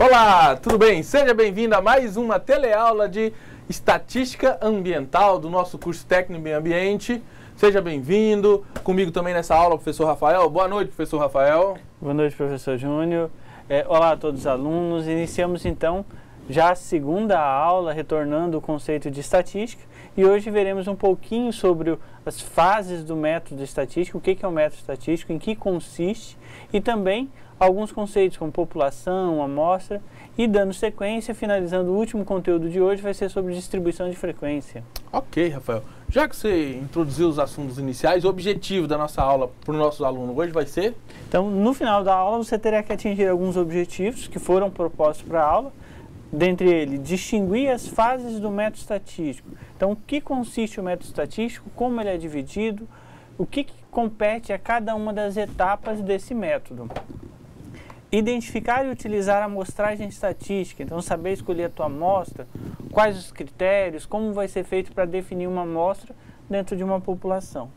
Olá, tudo bem? Seja bem-vindo a mais uma teleaula de Estatística Ambiental do nosso curso técnico em meio ambiente. Seja bem-vindo. Comigo também nessa aula, o professor Rafael. Boa noite, professor Rafael. Boa noite, professor Júnior. Olá a todos os alunos. Iniciamos então já a segunda aula, retornando o conceito de estatística. E hoje veremos um pouquinho sobre as fases do método estatístico, o que é o método estatístico, em que consiste, e também alguns conceitos como população, amostra, e dando sequência, finalizando o último conteúdo de hoje, vai ser sobre distribuição de frequência. Ok, Rafael. Já que você introduziu os assuntos iniciais, o objetivo da nossa aula para os nossos alunos hoje vai ser? Então, no final da aula, você terá que atingir alguns objetivos que foram propostos para a aula, dentre eles, distinguir as fases do método estatístico. Então, o que consiste o método estatístico, como ele é dividido, o que compete a cada uma das etapas desse método. Identificar e utilizar a amostragem estatística, então saber escolher a tua amostra, quais os critérios, como vai ser feito para definir uma amostra dentro de uma população.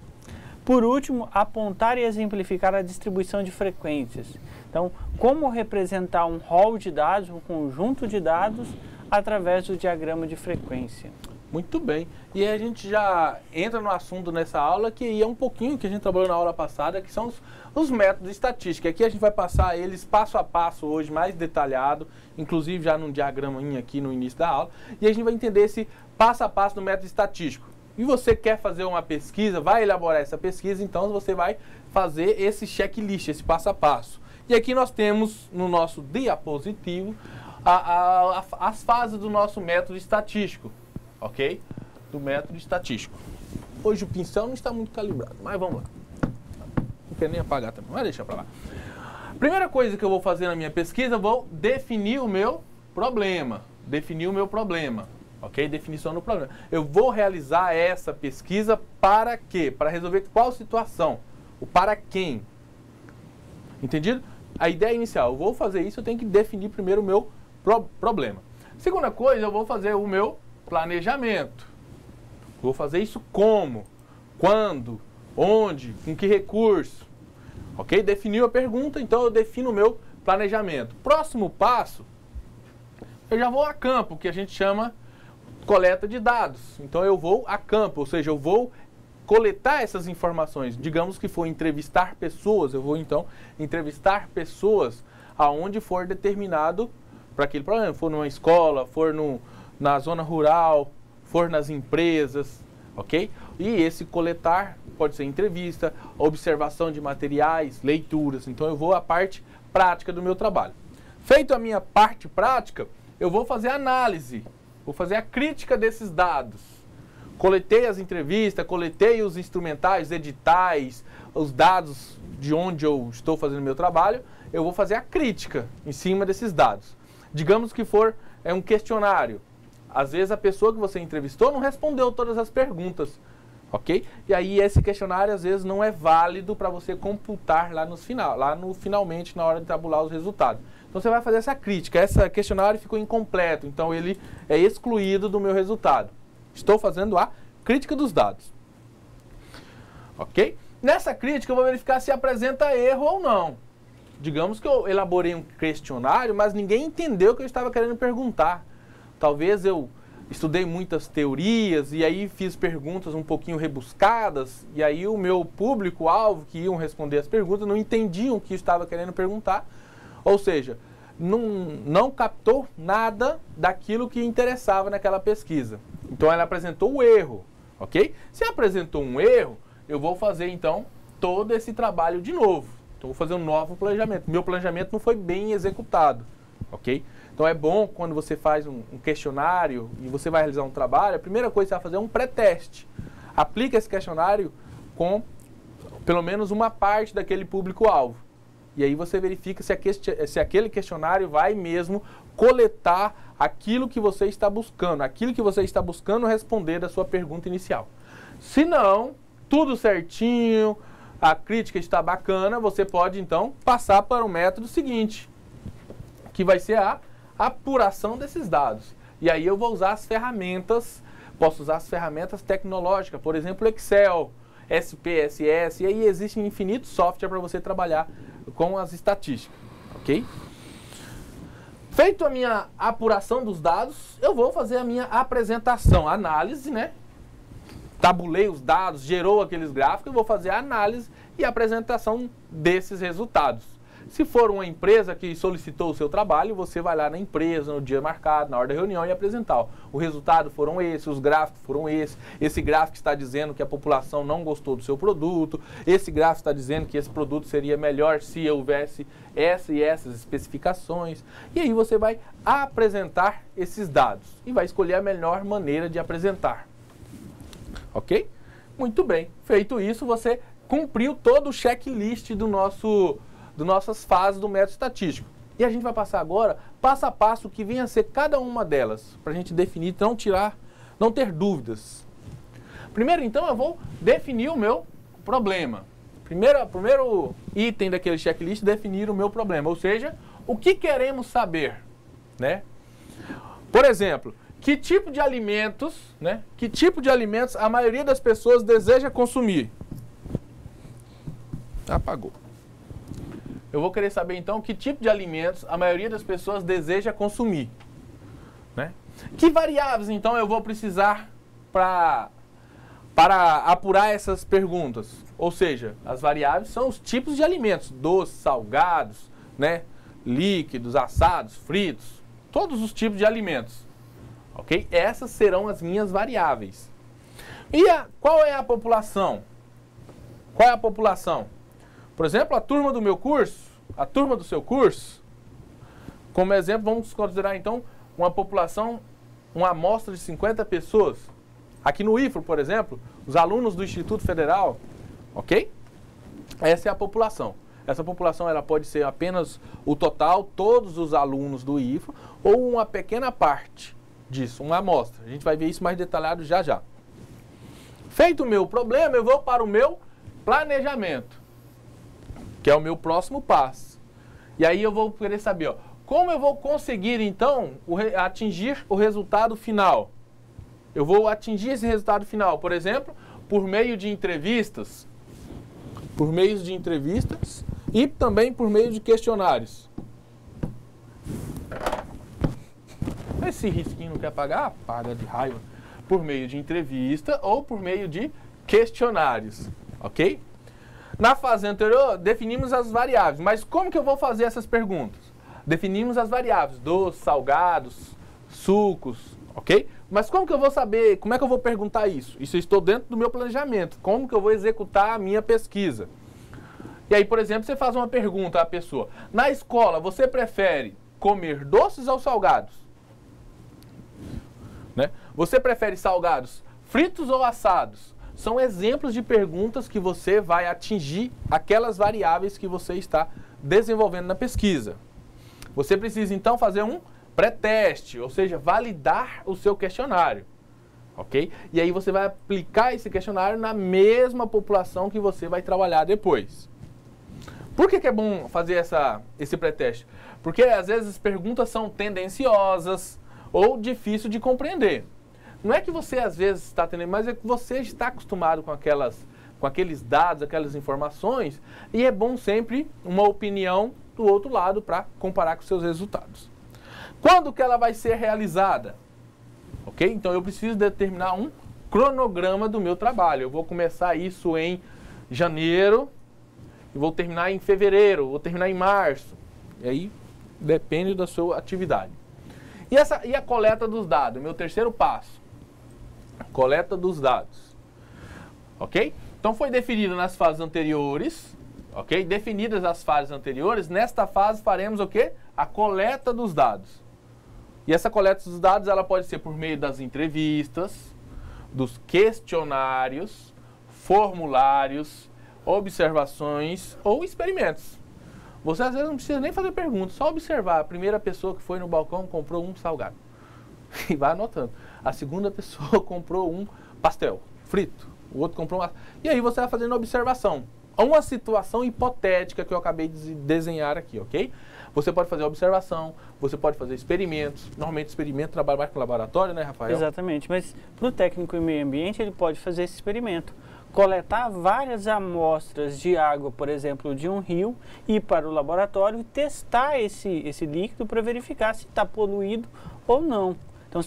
Por último, apontar e exemplificar a distribuição de frequências. Então, como representar um rol de dados, um conjunto de dados, através do diagrama de frequência. Muito bem. E aí a gente já entra no assunto nessa aula, que é um pouquinho que a gente trabalhou na aula passada, que são os métodos de estatística. Aqui a gente vai passar eles passo a passo hoje, mais detalhado, inclusive já num diagraminha aqui no início da aula. E a gente vai entender esse passo a passo do método estatístico. E você quer fazer uma pesquisa, vai elaborar essa pesquisa, então você vai fazer esse checklist, esse passo a passo. E aqui nós temos no nosso diapositivo as fases do nosso método estatístico. Ok? Do método estatístico. Hoje o pincel não está muito calibrado, mas vamos lá. Não quero nem apagar também, mas deixa pra lá. Primeira coisa que eu vou fazer na minha pesquisa, eu vou definir o meu problema. Definir o meu problema. Ok? Definição do problema. Eu vou realizar essa pesquisa para quê? Para resolver qual situação? O para quem? Entendido? A ideia inicial, eu vou fazer isso, eu tenho que definir primeiro o meu problema. Segunda coisa, eu vou fazer o meu planejamento. Vou fazer isso como? Quando? Onde? Com que recurso? Ok? Definiu a pergunta, então eu defino o meu planejamento. Próximo passo, eu já vou a campo, que a gente chama coleta de dados. Então eu vou a campo, ou seja, eu vou coletar essas informações. Digamos que for entrevistar pessoas, eu vou então entrevistar pessoas aonde for determinado para aquele problema. For numa escola, for na zona rural, for nas empresas, ok? E esse coletar pode ser entrevista, observação de materiais, leituras. Então eu vou à parte prática do meu trabalho. Feito a minha parte prática, eu vou fazer a análise, vou fazer a crítica desses dados. Coletei as entrevistas, coletei os instrumentais, editais, os dados de onde eu estou fazendo meu trabalho, eu vou fazer a crítica em cima desses dados. Digamos que for um questionário. Às vezes a pessoa que você entrevistou não respondeu todas as perguntas, ok? E aí esse questionário às vezes não é válido para você computar lá no finalmente, na hora de tabular os resultados. Então você vai fazer essa crítica, esse questionário ficou incompleto, então ele é excluído do meu resultado. Estou fazendo a crítica dos dados, ok? Nessa crítica eu vou verificar se apresenta erro ou não. Digamos que eu elaborei um questionário, mas ninguém entendeu o que eu estava querendo perguntar. Talvez eu estudei muitas teorias e aí fiz perguntas um pouquinho rebuscadas e aí o meu público-alvo que iam responder as perguntas não entendiam o que eu estava querendo perguntar. Ou seja, não captou nada daquilo que interessava naquela pesquisa. Então ela apresentou o erro, ok? Se apresentou um erro, eu vou fazer então todo esse trabalho de novo. Então vou fazer um novo planejamento. Meu planejamento não foi bem executado, ok? Então é bom quando você faz um questionário e você vai realizar um trabalho, a primeira coisa que você vai fazer é um pré-teste. Aplica esse questionário com pelo menos uma parte daquele público-alvo. E aí você verifica se aquele questionário vai mesmo coletar aquilo que você está buscando responder da sua pergunta inicial. Se não, tudo certinho, a crítica está bacana, você pode então passar para o método seguinte, que vai ser a apuração desses dados. E aí eu vou usar as ferramentas, posso usar as ferramentas tecnológicas, por exemplo, Excel, SPSS, e aí existem infinitos softwares para você trabalhar com as estatísticas, ok? Feito a minha apuração dos dados, eu vou fazer a minha apresentação, análise, né? Tabulei os dados, gerou aqueles gráficos, eu vou fazer a análise e a apresentação desses resultados. Se for uma empresa que solicitou o seu trabalho, você vai lá na empresa, no dia marcado, na hora da reunião e apresentar. Ó, o resultado foram esses, os gráficos foram esses, esse gráfico está dizendo que a população não gostou do seu produto, esse gráfico está dizendo que esse produto seria melhor se houvesse essa e essas especificações. E aí você vai apresentar esses dados e vai escolher a melhor maneira de apresentar. Ok? Muito bem. Feito isso, você cumpriu todo o checklist das nossas fases do método estatístico. E a gente vai passar agora, passo a passo, o que vem a ser cada uma delas, para a gente definir, não ter dúvidas. Primeiro, então, eu vou definir o meu problema. Primeiro item daquele checklist, definir o meu problema, ou seja, o que queremos saber, né? Por exemplo, que tipo de alimentos, né? Que tipo de alimentos a maioria das pessoas deseja consumir? Apagou. Eu vou querer saber, então, que tipo de alimentos a maioria das pessoas deseja consumir, né? Que variáveis, então, eu vou precisar para apurar essas perguntas? Ou seja, as variáveis são os tipos de alimentos, doces, salgados, né? Líquidos, assados, fritos, todos os tipos de alimentos, ok? Essas serão as minhas variáveis. E qual é a população? Qual é a população? Por exemplo, a turma do meu curso, a turma do seu curso, como exemplo, vamos considerar então uma população, uma amostra de 50 pessoas. Aqui no IFRO, por exemplo, os alunos do Instituto Federal, ok? Essa é a população. Essa população ela pode ser apenas o total, todos os alunos do IFRO, ou uma pequena parte disso, uma amostra. A gente vai ver isso mais detalhado já já. Feito o meu problema, eu vou para o meu planejamento, que é o meu próximo passo. E aí eu vou querer saber, ó, como eu vou conseguir, então, atingir o resultado final? Eu vou atingir esse resultado final, por exemplo, por meio de entrevistas. Por meio de entrevistas e também por meio de questionários. Esse risquinho não quer pagar? Paga de raiva. Por meio de entrevista ou por meio de questionários, ok? Na fase anterior, definimos as variáveis, mas como que eu vou fazer essas perguntas? Definimos as variáveis, doces, salgados, sucos, ok? Mas como que eu vou saber, como é que eu vou perguntar isso? Isso eu estou dentro do meu planejamento, como que eu vou executar a minha pesquisa? E aí, por exemplo, você faz uma pergunta à pessoa, na escola, você prefere comer doces ou salgados? Né? Você prefere salgados fritos ou assados? São exemplos de perguntas que você vai atingir aquelas variáveis que você está desenvolvendo na pesquisa. Você precisa, então, fazer um pré-teste, ou seja, validar o seu questionário, ok? E aí você vai aplicar esse questionário na mesma população que você vai trabalhar depois. Por que é bom fazer esse pré-teste? Porque, às vezes, as perguntas são tendenciosas ou difíceis de compreender. Não é que você, às vezes, está atendendo, mas é que você está acostumado com aqueles dados, aquelas informações, e é bom sempre uma opinião do outro lado para comparar com seus resultados. Quando que ela vai ser realizada? Ok? Então, eu preciso determinar um cronograma do meu trabalho. Eu vou começar isso em janeiro, e vou terminar em fevereiro, vou terminar em março. E aí, depende da sua atividade. E a coleta dos dados? Meu terceiro passo. Coleta dos dados. Ok? Então foi definido nas fases anteriores. Ok? Definidas as fases anteriores, nesta fase faremos o quê? A coleta dos dados. E essa coleta dos dados ela pode ser por meio das entrevistas, dos questionários, formulários, observações ou experimentos. Você às vezes não precisa nem fazer perguntas, só observar. A primeira pessoa que foi no balcão comprou um salgado. E vai anotando. A segunda pessoa comprou um pastel frito. O outro comprou uma... E aí você vai fazendo observação. Uma situação hipotética que eu acabei de desenhar aqui, ok? Você pode fazer observação, você pode fazer experimentos. Normalmente experimento trabalha mais com laboratório, né, Rafael? Exatamente, mas para o técnico em meio ambiente ele pode fazer esse experimento. coletar várias amostras de água, por exemplo, de um rio, ir para o laboratório e testar esse líquido para verificar se está poluído ou não. Então,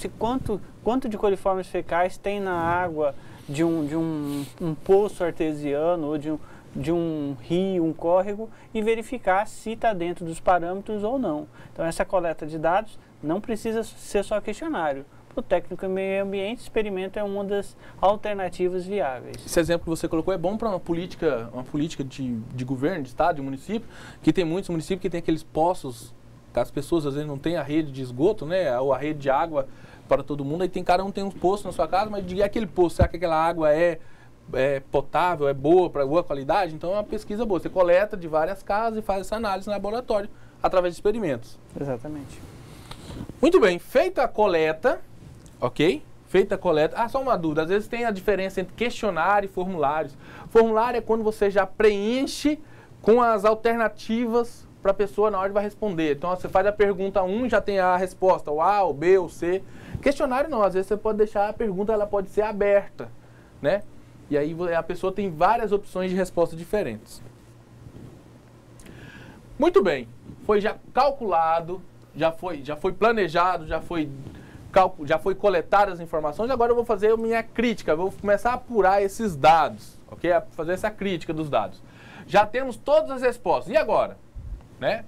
quanto de coliformes fecais tem na água de um poço artesiano ou de um rio, um córrego, e verificar se está dentro dos parâmetros ou não. Então, essa coleta de dados não precisa ser só questionário. O técnico em meio ambiente, experimento é uma das alternativas viáveis. Esse exemplo que você colocou é bom para uma política de governo, de estado, de município, que tem muitos municípios que tem aqueles poços, que as pessoas às vezes não têm a rede de esgoto, né, ou a rede de água para todo mundo, aí cada um tem um poço na sua casa, mas e aquele poço, será que aquela água é potável, é boa, para boa qualidade? Então é uma pesquisa boa, você coleta de várias casas e faz essa análise no laboratório, através de experimentos. Exatamente. Muito bem, feita a coleta, ok? Feita a coleta. Só uma dúvida. Às vezes tem a diferença entre questionário e formulários. Formulário é quando você já preenche com as alternativas para a pessoa na hora que vai responder. Então, você faz a pergunta 1 e já tem a resposta, o A, o B, o C. Questionário não. Às vezes você pode deixar a pergunta, ela pode ser aberta, né? E aí a pessoa tem várias opções de resposta diferentes. Muito bem. Foi já calculado, já foi planejado, já foi coletadas as informações, agora eu vou fazer a minha crítica, vou começar a apurar esses dados, ok? Fazer essa crítica dos dados. Já temos todas as respostas, e agora? Né?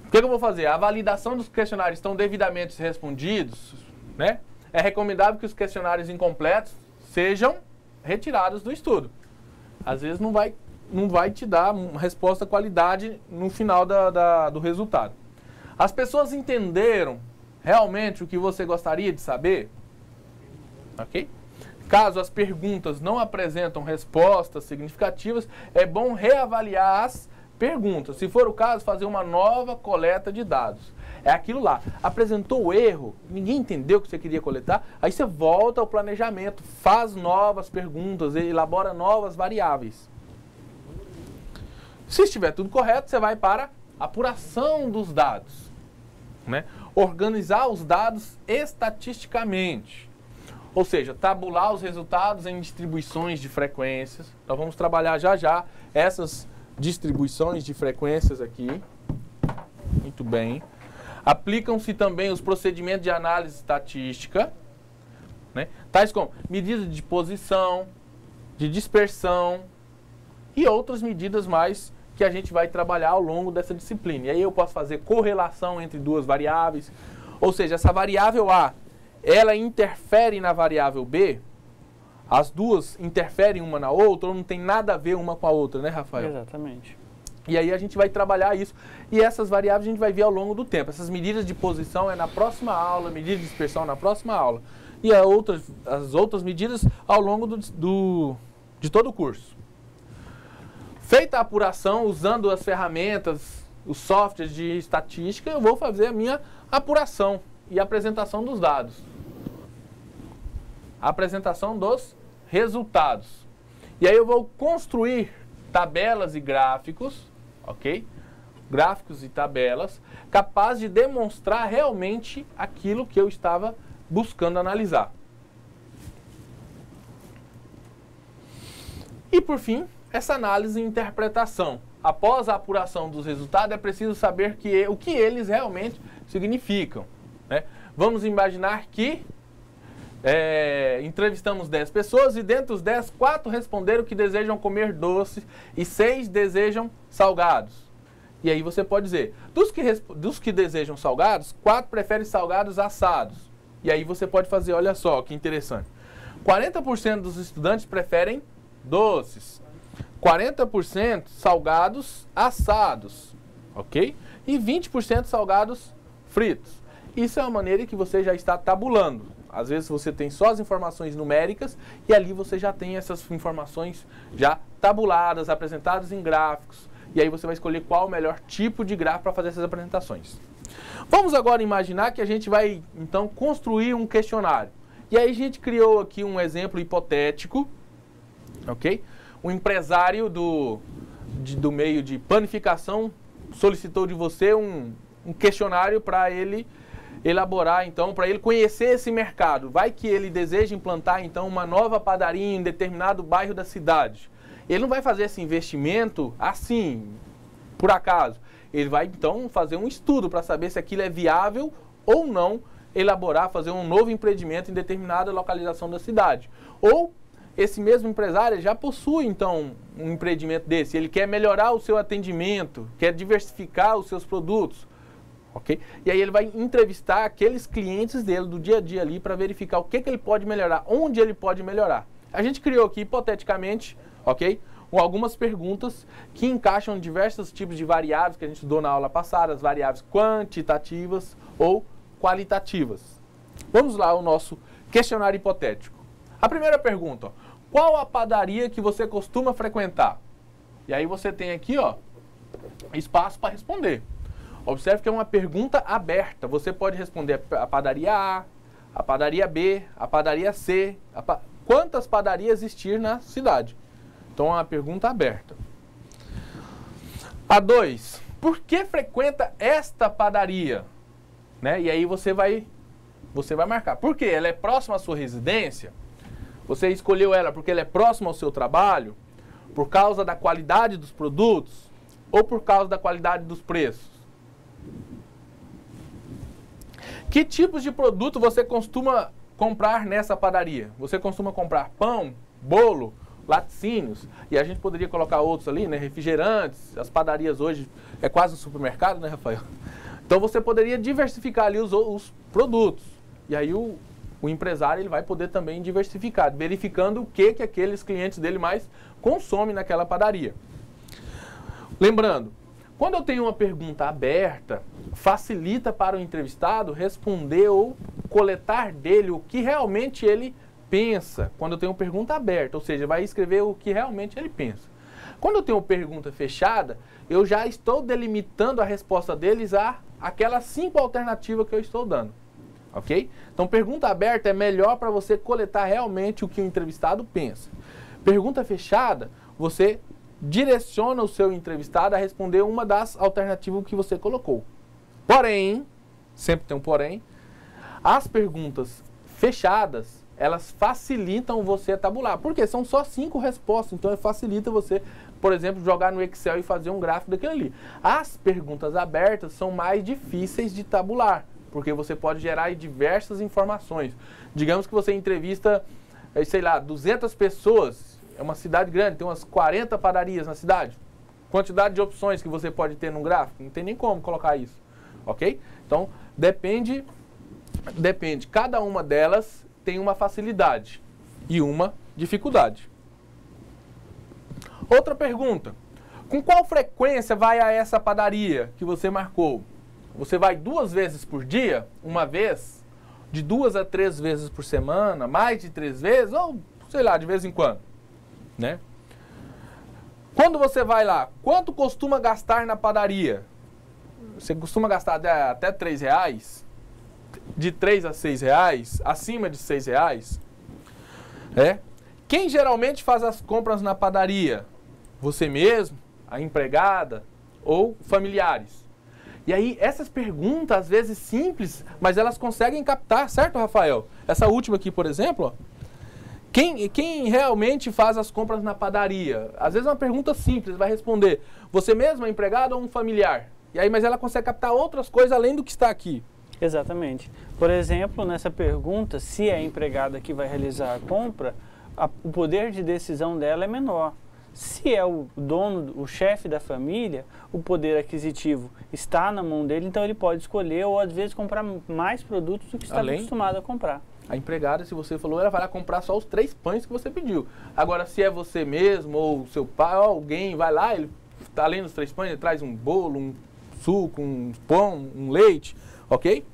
O que eu vou fazer? A validação dos questionários estão devidamente respondidos, né? É recomendável que os questionários incompletos sejam retirados do estudo. Às vezes não vai te dar uma resposta qualidade no final do resultado. As pessoas entenderam realmente o que você gostaria de saber? Ok? Caso as perguntas não apresentam respostas significativas, é bom reavaliar as perguntas. Se for o caso, fazer uma nova coleta de dados. É aquilo lá. Apresentou o erro, ninguém entendeu o que você queria coletar, aí você volta ao planejamento, faz novas perguntas, elabora novas variáveis. Se estiver tudo correto, você vai para a apuração dos dados, né? Organizar os dados estatisticamente, ou seja, tabular os resultados em distribuições de frequências. Então vamos trabalhar já essas distribuições de frequências aqui. Muito bem. Aplicam-se também os procedimentos de análise estatística, né? Tais como medidas de posição, de dispersão e outras medidas mais que a gente vai trabalhar ao longo dessa disciplina. E aí eu posso fazer correlação entre duas variáveis, ou seja, essa variável A, ela interfere na variável B, as duas interferem uma na outra, ou não tem nada a ver uma com a outra, né, Rafael? Exatamente. E aí a gente vai trabalhar isso, e essas variáveis a gente vai ver ao longo do tempo. Essas medidas de posição é na próxima aula, medida de dispersão na próxima aula, e as outras medidas ao longo de todo o curso. Feita a apuração, usando as ferramentas, os softwares de estatística, eu vou fazer a minha apuração e apresentação dos dados. A apresentação dos resultados. E aí eu vou construir tabelas e gráficos, ok? Gráficos e tabelas, capazes de demonstrar realmente aquilo que eu estava buscando analisar. E por fim, essa análise e interpretação. Após a apuração dos resultados, é preciso saber o que eles realmente significam, né? Vamos imaginar que entrevistamos 10 pessoas e dentre os 10, 4 responderam que desejam comer doces e 6 desejam salgados. E aí você pode dizer, dos que desejam salgados, 4 preferem salgados assados. E aí você pode fazer, olha só que interessante, 40% dos estudantes preferem doces, 40% salgados assados, ok? E 20% salgados fritos. Isso é uma maneira que você já está tabulando. Às vezes você tem só as informações numéricas e ali você já tem essas informações já tabuladas, apresentadas em gráficos. E aí você vai escolher qual o melhor tipo de gráfico para fazer essas apresentações. Vamos agora imaginar que a gente vai, então, construir um questionário. E aí a gente criou aqui um exemplo hipotético, ok? Um empresário do meio de panificação solicitou de você um questionário para ele elaborar, então, para ele conhecer esse mercado. Vai que ele deseja implantar, então, uma nova padaria em determinado bairro da cidade. Ele não vai fazer esse investimento assim, por acaso. Ele vai, então, fazer um estudo para saber se aquilo é viável ou não elaborar, fazer um novo empreendimento em determinada localização da cidade. Ou esse mesmo empresário já possui, então, um empreendimento desse. Ele quer melhorar o seu atendimento, quer diversificar os seus produtos. Okay? E aí ele vai entrevistar aqueles clientes dele do dia a dia ali para verificar o que ele pode melhorar, onde ele pode melhorar. A gente criou aqui, hipoteticamente, ok? Algumas perguntas que encaixam diversos tipos de variáveis que a gente estudou na aula passada, as variáveis quantitativas ou qualitativas. Vamos lá ao nosso questionário hipotético. A primeira pergunta, ó, qual a padaria que você costuma frequentar? E aí você tem aqui, ó, espaço para responder. Observe que é uma pergunta aberta. Você pode responder a padaria A, a padaria B, a padaria C. Quantas padarias existir na cidade? Então é uma pergunta aberta. A 2. Por que frequenta esta padaria? Né? E aí você vai marcar. Por quê? Ela é próxima à sua residência? Você escolheu ela porque ela é próxima ao seu trabalho? Por causa da qualidade dos produtos? Ou por causa da qualidade dos preços? Que tipos de produto você costuma comprar nessa padaria? Você costuma comprar pão, bolo, laticínios, e a gente poderia colocar outros ali, né? Refrigerantes, as padarias hoje é quase um supermercado, né, Rafael? Então você poderia diversificar ali os produtos. E aí o empresário ele vai poder também diversificar, verificando o que aqueles clientes dele mais consomem naquela padaria. Lembrando, quando eu tenho uma pergunta aberta, facilita para o entrevistado responder ou coletar dele o que realmente ele pensa. Quando eu tenho uma pergunta aberta, ou seja, vai escrever o que realmente ele pensa. Quando eu tenho uma pergunta fechada, eu já estou delimitando a resposta deles a aquela simples alternativa que eu estou dando. Ok? Então, pergunta aberta é melhor para você coletar realmente o que o entrevistado pensa. Pergunta fechada, você direciona o seu entrevistado a responder uma das alternativas que você colocou. Porém, sempre tem um porém, as perguntas fechadas, elas facilitam você a tabular. Porque são só 5 respostas, então facilita você, por exemplo, jogar no Excel e fazer um gráfico daquilo ali. As perguntas abertas são mais difíceis de tabular, porque você pode gerar diversas informações. Digamos que você entrevista, sei lá, 200 pessoas, é uma cidade grande, tem umas 40 padarias na cidade. Quantidade de opções que você pode ter num gráfico, não tem nem como colocar isso, ok? Então, depende, cada uma delas tem uma facilidade e uma dificuldade. Outra pergunta, com qual frequência vai a essa padaria que você marcou? Você vai 2 vezes por dia? Uma vez? De 2 a 3 vezes por semana? Mais de 3 vezes? Ou, sei lá, de vez em quando? Né? Quando você vai lá, quanto costuma gastar na padaria? Você costuma gastar até R$3? De R$3 a R$6? Acima de R$6? É? Quem geralmente faz as compras na padaria? Você mesmo? A empregada? Ou familiares? E aí, essas perguntas, às vezes simples, mas elas conseguem captar, certo, Rafael? Essa última aqui, por exemplo, ó. Quem realmente faz as compras na padaria? Às vezes é uma pergunta simples, vai responder, você mesmo é empregado ou um familiar? E aí, mas ela consegue captar outras coisas além do que está aqui. Exatamente. Por exemplo, nessa pergunta, se é a empregada que vai realizar a compra, o poder de decisão dela é menor. Se é o dono, o chefe da família, o poder aquisitivo está na mão dele, então ele pode escolher ou às vezes comprar mais produtos do que está acostumado a comprar. A empregada, se você falou, ela vai lá comprar só os 3 pães que você pediu. Agora, se é você mesmo ou seu pai, ou alguém vai lá, ele além dos 3 pães, ele traz um bolo, um suco, um pão, um leite, ok?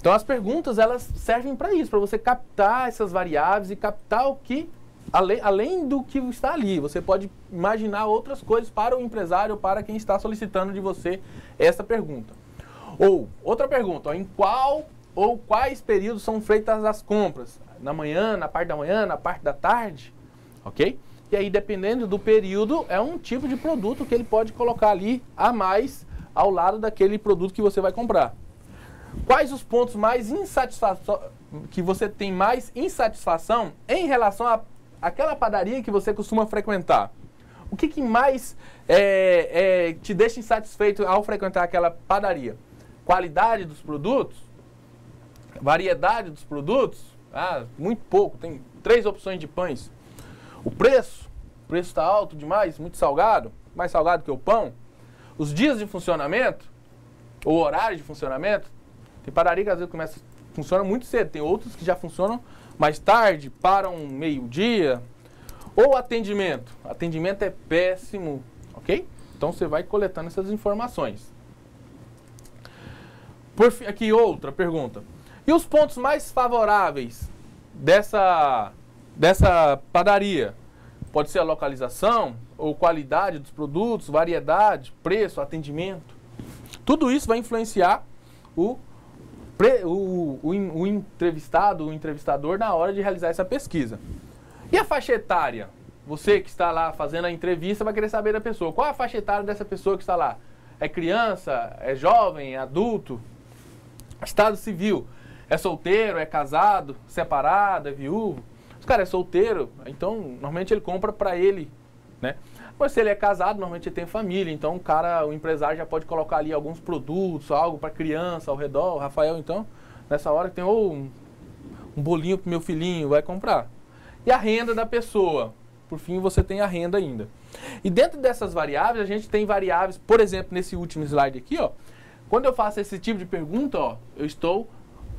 Então as perguntas, elas servem para isso, para você captar essas variáveis e captar o que, além do que está ali. Você pode imaginar outras coisas para o empresário, para quem está solicitando de você essa pergunta. Ou, outra pergunta, ó, em qual ou quais períodos são feitas as compras? Na manhã, na parte da manhã, na parte da tarde, ok? E aí, dependendo do período, é um tipo de produto que ele pode colocar ali a mais ao lado daquele produto que você vai comprar. Quais os pontos mais que você tem mais insatisfação em relação àquela padaria que você costuma frequentar? O que mais te deixa insatisfeito ao frequentar aquela padaria? Qualidade dos produtos? Variedade dos produtos? Muito pouco, tem 3 opções de pães. O preço está alto demais, muito salgado, mais salgado que o pão. Os dias de funcionamento, ou horário de funcionamento, tem padaria que às vezes funciona muito cedo, tem outros que já funcionam mais tarde, param meio-dia. Ou atendimento. Atendimento é péssimo, ok? Então você vai coletando essas informações. Aqui outra pergunta. E os pontos mais favoráveis dessa padaria? Pode ser a localização, ou qualidade dos produtos, variedade, preço, atendimento. Tudo isso vai influenciar o entrevistado, o entrevistador, na hora de realizar essa pesquisa. E a faixa etária? Você que está lá fazendo a entrevista vai querer saber da pessoa. Qual a faixa etária dessa pessoa que está lá? É criança? É jovem? É adulto? Estado civil? É solteiro? É casado? Separado? É viúvo? Se o cara é solteiro, então normalmente ele compra para ele, né? Mas se ele é casado, normalmente ele tem família. Então o empresário já pode colocar ali alguns produtos, algo para criança ao redor. O Rafael, então, nessa hora tem um bolinho para meu filhinho, vai comprar. E a renda da pessoa. Por fim, você tem a renda ainda. E dentro dessas variáveis, a gente tem variáveis, por exemplo, nesse último slide aqui, ó. Quando eu faço esse tipo de pergunta, ó, eu estou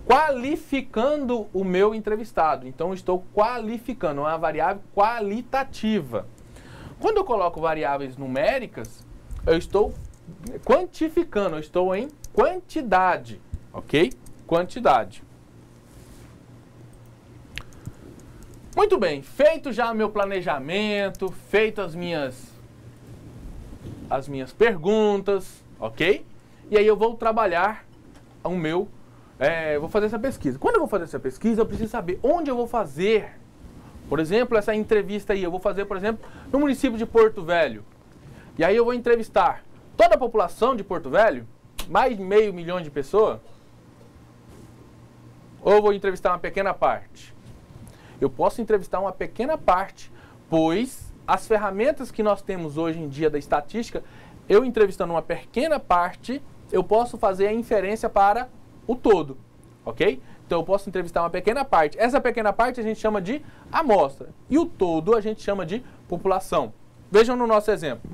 qualificando o meu entrevistado. Então, eu estou qualificando, é uma variável qualitativa. Quando eu coloco variáveis numéricas, eu estou quantificando, eu estou em quantidade, ok? Quantidade. Muito bem, feito já o meu planejamento, feito as minhas perguntas, ok? E aí eu vou trabalhar vou fazer essa pesquisa. Quando eu vou fazer essa pesquisa, eu preciso saber onde eu vou fazer. Por exemplo, essa entrevista aí, eu vou fazer, por exemplo, no município de Porto Velho. E aí eu vou entrevistar toda a população de Porto Velho, mais de 500 mil de pessoas, ou eu vou entrevistar uma pequena parte? Eu posso entrevistar uma pequena parte, pois as ferramentas que nós temos hoje em dia da estatística, eu entrevistando uma pequena parte, eu posso fazer a inferência para o todo, ok? Então eu posso entrevistar uma pequena parte. Essa pequena parte a gente chama de amostra. E o todo a gente chama de população. Vejam no nosso exemplo.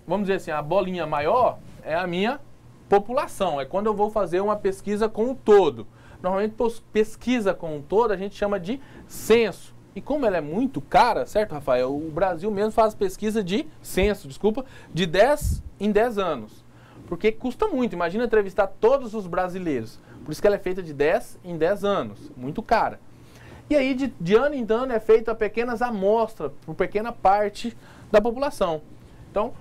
Vamos dizer assim, a bolinha maior é a minha população. É quando eu vou fazer uma pesquisa com o todo. Normalmente pesquisa com o todo a gente chama de censo. E como ela é muito cara, certo, Rafael? O Brasil mesmo faz pesquisa de censo, de 10 em 10 anos. Porque custa muito. Imagina entrevistar todos os brasileiros. Por isso que ela é feita de 10 em 10 anos. Muito cara. E aí, de ano em ano, é feita pequenas amostras, por pequena parte da população. Então,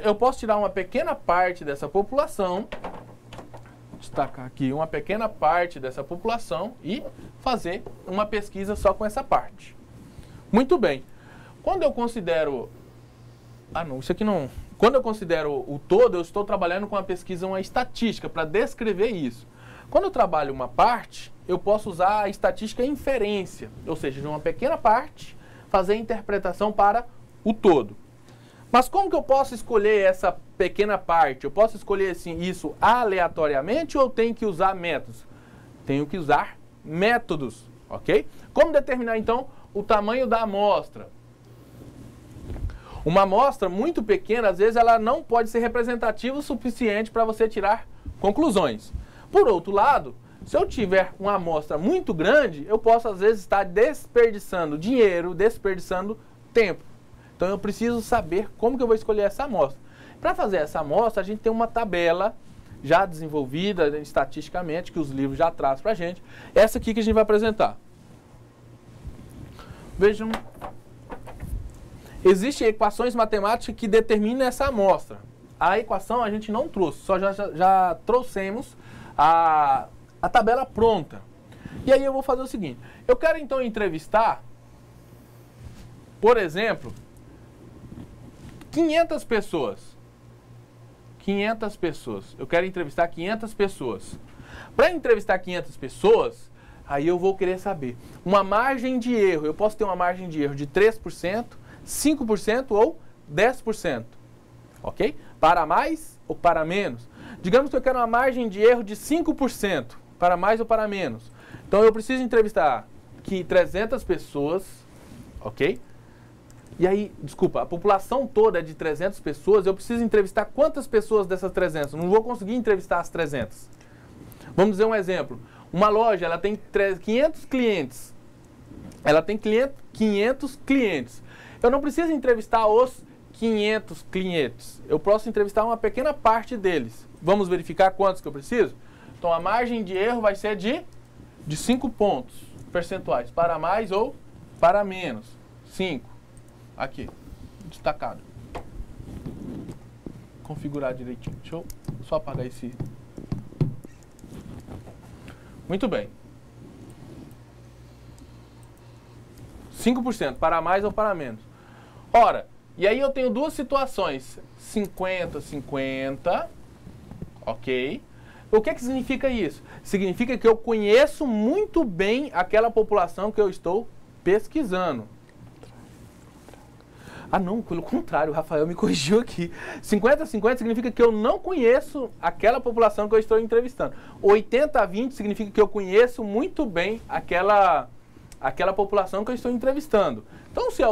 eu posso tirar uma pequena parte dessa população, destacar aqui uma pequena parte dessa população e fazer uma pesquisa só com essa parte. Muito bem. Quando eu considero... isso aqui não... Quando eu considero o todo, eu estou trabalhando com uma pesquisa, uma estatística, para descrever isso. Quando eu trabalho uma parte, eu posso usar a estatística inferência, ou seja, de uma pequena parte, fazer a interpretação para o todo. Mas como que eu posso escolher essa pequena parte? Eu posso escolher assim, isso aleatoriamente ou eu tenho que usar métodos? Tenho que usar métodos, ok? Como determinar, então, o tamanho da amostra? Uma amostra muito pequena, às vezes, ela não pode ser representativa o suficiente para você tirar conclusões. Por outro lado, se eu tiver uma amostra muito grande, eu posso, às vezes, estar desperdiçando dinheiro, desperdiçando tempo. Então, eu preciso saber como que eu vou escolher essa amostra. Para fazer essa amostra, a gente tem uma tabela já desenvolvida estatisticamente, que os livros já trazem para a gente. Essa aqui que a gente vai apresentar. Vejam. Existem equações matemáticas que determinam essa amostra. A equação a gente não trouxe, só já trouxemos a tabela pronta. E aí eu vou fazer o seguinte. Eu quero então entrevistar, por exemplo, 500 pessoas. 500 pessoas. Eu quero entrevistar 500 pessoas. Para entrevistar 500 pessoas, aí eu vou querer saber uma margem de erro. Eu posso ter uma margem de erro de 3%, 5% ou 10%. Ok? Para mais ou para menos? Digamos que eu quero uma margem de erro de 5%, para mais ou para menos. Então eu preciso entrevistar aqui 300 pessoas, ok? E aí, desculpa, a população toda é de 300 pessoas, eu preciso entrevistar quantas pessoas dessas 300? Não vou conseguir entrevistar as 300. Vamos dizer um exemplo. Uma loja, ela tem 500 clientes. Ela tem 500 clientes. Eu não preciso entrevistar os 500 clientes. Eu posso entrevistar uma pequena parte deles. Vamos verificar quantos que eu preciso? Então, a margem de erro vai ser de 5 pontos percentuais. Para mais ou para menos. 5. Aqui, destacado. Configurar direitinho. Deixa eu só apagar esse. Muito bem. 5%, para mais ou para menos. Ora, e aí eu tenho duas situações. 50, 50. Ok. O que significa isso? Significa que eu conheço muito bem aquela população que eu estou pesquisando. Ah, não, pelo contrário, o Rafael me corrigiu aqui. 50-50 significa que eu não conheço aquela população que eu estou entrevistando. 80-20 significa que eu conheço muito bem aquela população que eu estou entrevistando. Então, se é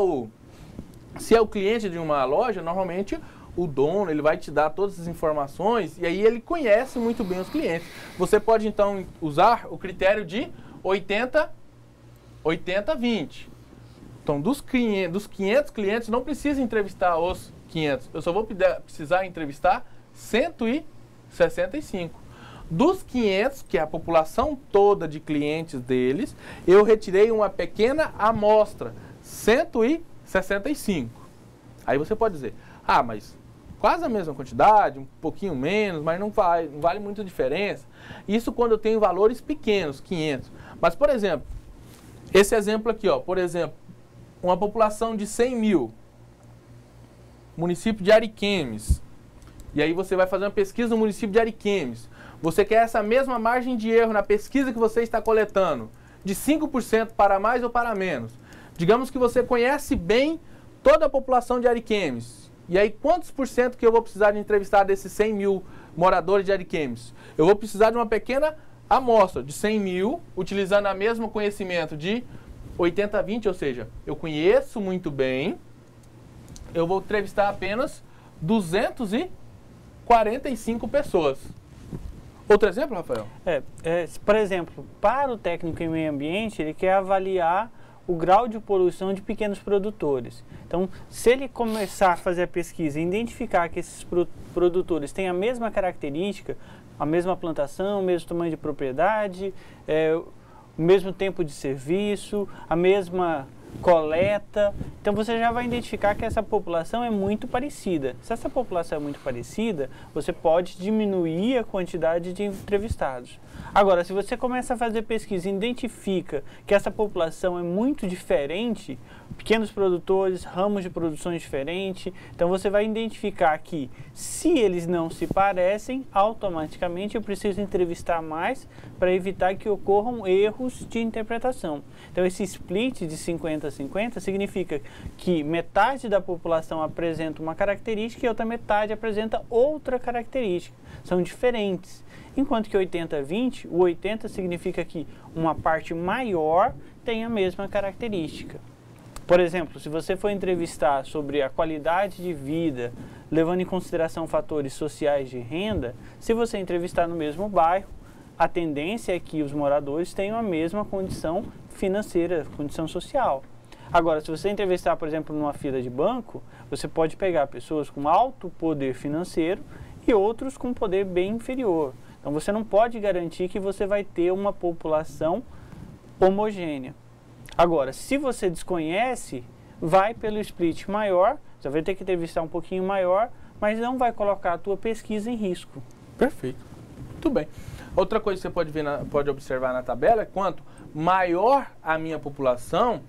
o cliente de uma loja, normalmente o dono ele vai te dar todas as informações e aí ele conhece muito bem os clientes. Você pode, então, usar o critério de 80-20. Então, dos 500 clientes, não precisa entrevistar os 500. Eu só vou precisar entrevistar 165. Dos 500, que é a população toda de clientes deles, eu retirei uma pequena amostra, 165. Aí você pode dizer, ah, mas quase a mesma quantidade, um pouquinho menos, mas não vale muita diferença. Isso quando eu tenho valores pequenos, 500. Mas, por exemplo, esse exemplo aqui, ó, por exemplo, uma população de 100 mil, município de Ariquemes, e aí você vai fazer uma pesquisa no município de Ariquemes. Você quer essa mesma margem de erro na pesquisa que você está coletando, de 5% para mais ou para menos. Digamos que você conhece bem toda a população de Ariquemes. E aí, quantos por cento que eu vou precisar de entrevistar desses 100 mil moradores de Ariquemes? Eu vou precisar de uma pequena amostra de 100 mil, utilizando o mesmo conhecimento de 80-20, ou seja, eu conheço muito bem, eu vou entrevistar apenas 245 pessoas. Outro exemplo, Rafael? Por exemplo, para o técnico em meio ambiente, ele quer avaliar o grau de poluição de pequenos produtores. Então, se ele começar a fazer a pesquisa e identificar que esses produtores têm a mesma característica, a mesma plantação, o mesmo tamanho de propriedade, o mesmo tempo de serviço, a mesma coleta, então você já vai identificar que essa população é muito parecida. Se essa população é muito parecida, você pode diminuir a quantidade de entrevistados. Agora, se você começa a fazer pesquisa e identifica que essa população é muito diferente, pequenos produtores, ramos de produções diferentes, então você vai identificar que se eles não se parecem, automaticamente eu preciso entrevistar mais para evitar que ocorram erros de interpretação. Então esse split de 50-50 significa que metade da população apresenta uma característica e outra metade apresenta outra característica. São diferentes. Enquanto que 80-20, o 80 significa que uma parte maior tem a mesma característica. Por exemplo, se você for entrevistar sobre a qualidade de vida, levando em consideração fatores sociais de renda, se você entrevistar no mesmo bairro, a tendência é que os moradores tenham a mesma condição financeira, condição social. Agora, se você entrevistar, por exemplo, numa fila de banco, você pode pegar pessoas com alto poder financeiro e outros com poder bem inferior. Então, você não pode garantir que você vai ter uma população homogênea. Agora, se você desconhece, vai pelo split maior, você vai ter que entrevistar um pouquinho maior, mas não vai colocar a tua pesquisa em risco. Perfeito. Muito bem. Outra coisa que você pode observar na tabela é quanto maior a minha população,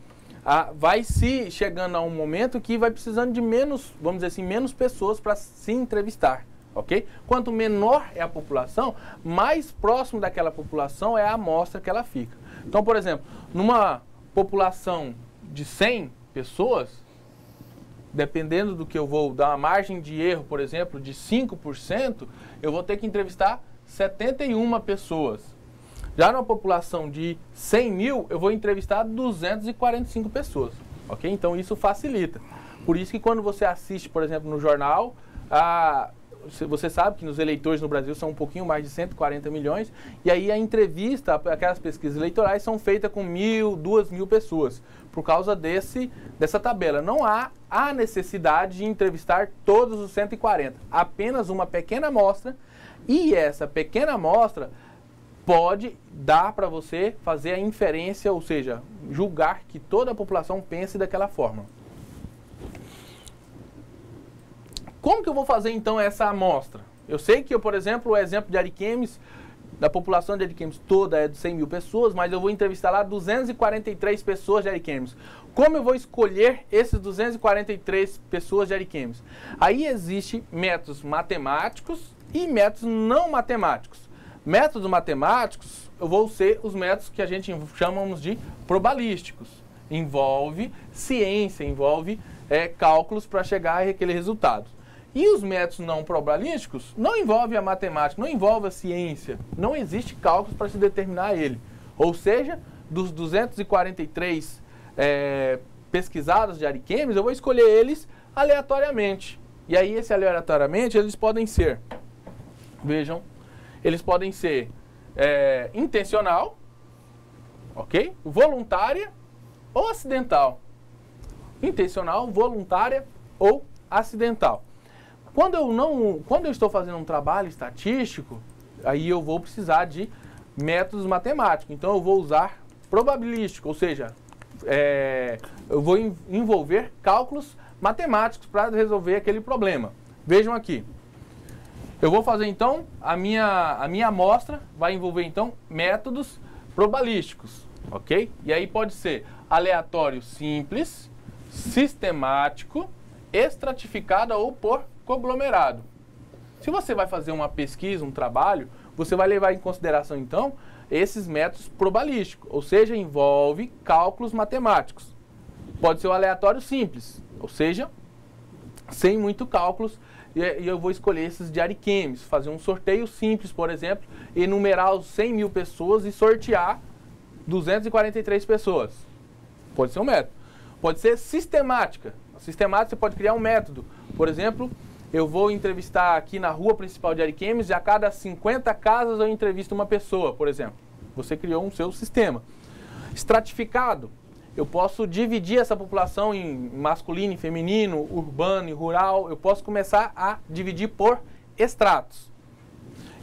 vai se chegando a um momento que vai precisando de menos, vamos dizer assim, menos pessoas para se entrevistar. ok? Quanto menor é a população, mais próximo daquela população é a amostra que ela fica. Então, por exemplo, numa população de 100 pessoas, dependendo do que eu vou dar uma margem de erro, por exemplo, de 5%, eu vou ter que entrevistar 71 pessoas. Já numa população de 100 mil, eu vou entrevistar 245 pessoas, ok? Então isso facilita. Por isso que quando você assiste, por exemplo, no jornal, você sabe que os eleitores no Brasil são um pouquinho mais de 140 milhões, e aí a entrevista, aquelas pesquisas eleitorais são feitas com 1.000, 2.000 pessoas, por causa dessa tabela. Não há a necessidade de entrevistar todos os 140, apenas uma pequena amostra, e essa pequena amostra pode dar para você fazer a inferência, ou seja, julgar que toda a população pense daquela forma. Como que eu vou fazer então essa amostra? Eu sei que, por exemplo, o exemplo de Ariquemes, da população de Ariquemes toda é de 100 mil pessoas, mas eu vou entrevistar lá 243 pessoas de Ariquemes. Como eu vou escolher esses 243 pessoas de Ariquemes? Aí existem métodos matemáticos e métodos não matemáticos. Métodos matemáticos, eu vou ser os métodos que a gente chamamos de probabilísticos. Envolve ciência, envolve cálculos para chegar àquele resultado. E os métodos não probabilísticos não envolvem a matemática, não envolve a ciência. Não existe cálculos para se determinar ele. Ou seja, dos 243 pesquisados de Ariquemes, eu vou escolher eles aleatoriamente. E aí, esse aleatoriamente, eles podem ser, vejam, eles podem ser intencional, ok? Voluntária ou acidental. Intencional, voluntária ou acidental. Quando eu estou fazendo um trabalho estatístico, aí eu vou precisar de métodos matemáticos. Então eu vou usar probabilístico, ou seja, eu vou envolver cálculos matemáticos para resolver aquele problema. Vejam aqui. Eu vou fazer então, a minha amostra vai envolver então métodos probabilísticos, ok? E aí pode ser aleatório simples, sistemático, estratificado ou por conglomerado. Se você vai fazer uma pesquisa, um trabalho, você vai levar em consideração então esses métodos probabilísticos, ou seja, envolve cálculos matemáticos. Pode ser o aleatório simples, ou seja, sem muito cálculos, e eu vou escolher esses de Ariquemes, fazer um sorteio simples, por exemplo, enumerar os 100 mil pessoas e sortear 243 pessoas. Pode ser um método. Pode ser sistemática. Sistemática, você pode criar um método. Por exemplo, eu vou entrevistar aqui na rua principal de Ariquemes e a cada 50 casas eu entrevisto uma pessoa, por exemplo. Você criou um seu sistema. Estratificado. Eu posso dividir essa população em masculino e feminino, urbano e rural. Eu posso começar a dividir por estratos.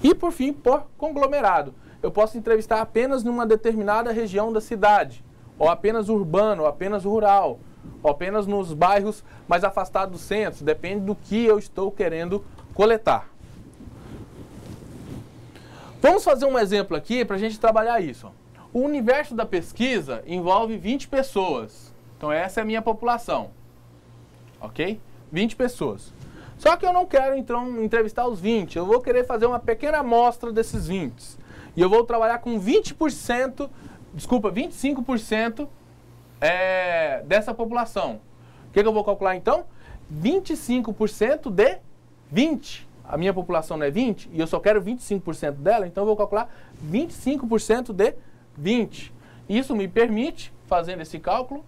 E, por fim, por conglomerado. Eu posso entrevistar apenas numa determinada região da cidade, ou apenas urbano, ou apenas rural, ou apenas nos bairros mais afastados do centro. Depende do que eu estou querendo coletar. Vamos fazer um exemplo aqui para a gente trabalhar isso. O universo da pesquisa envolve 20 pessoas. Então essa é a minha população. Ok? 20 pessoas. Só que eu não quero então entrevistar os 20. Eu vou querer fazer uma pequena amostra desses 20. E eu vou trabalhar com 25% dessa população. O que eu vou calcular então? 25% de 20. A minha população não é 20 e eu só quero 25% dela, então eu vou calcular 25% de 20. Isso me permite, fazendo esse cálculo,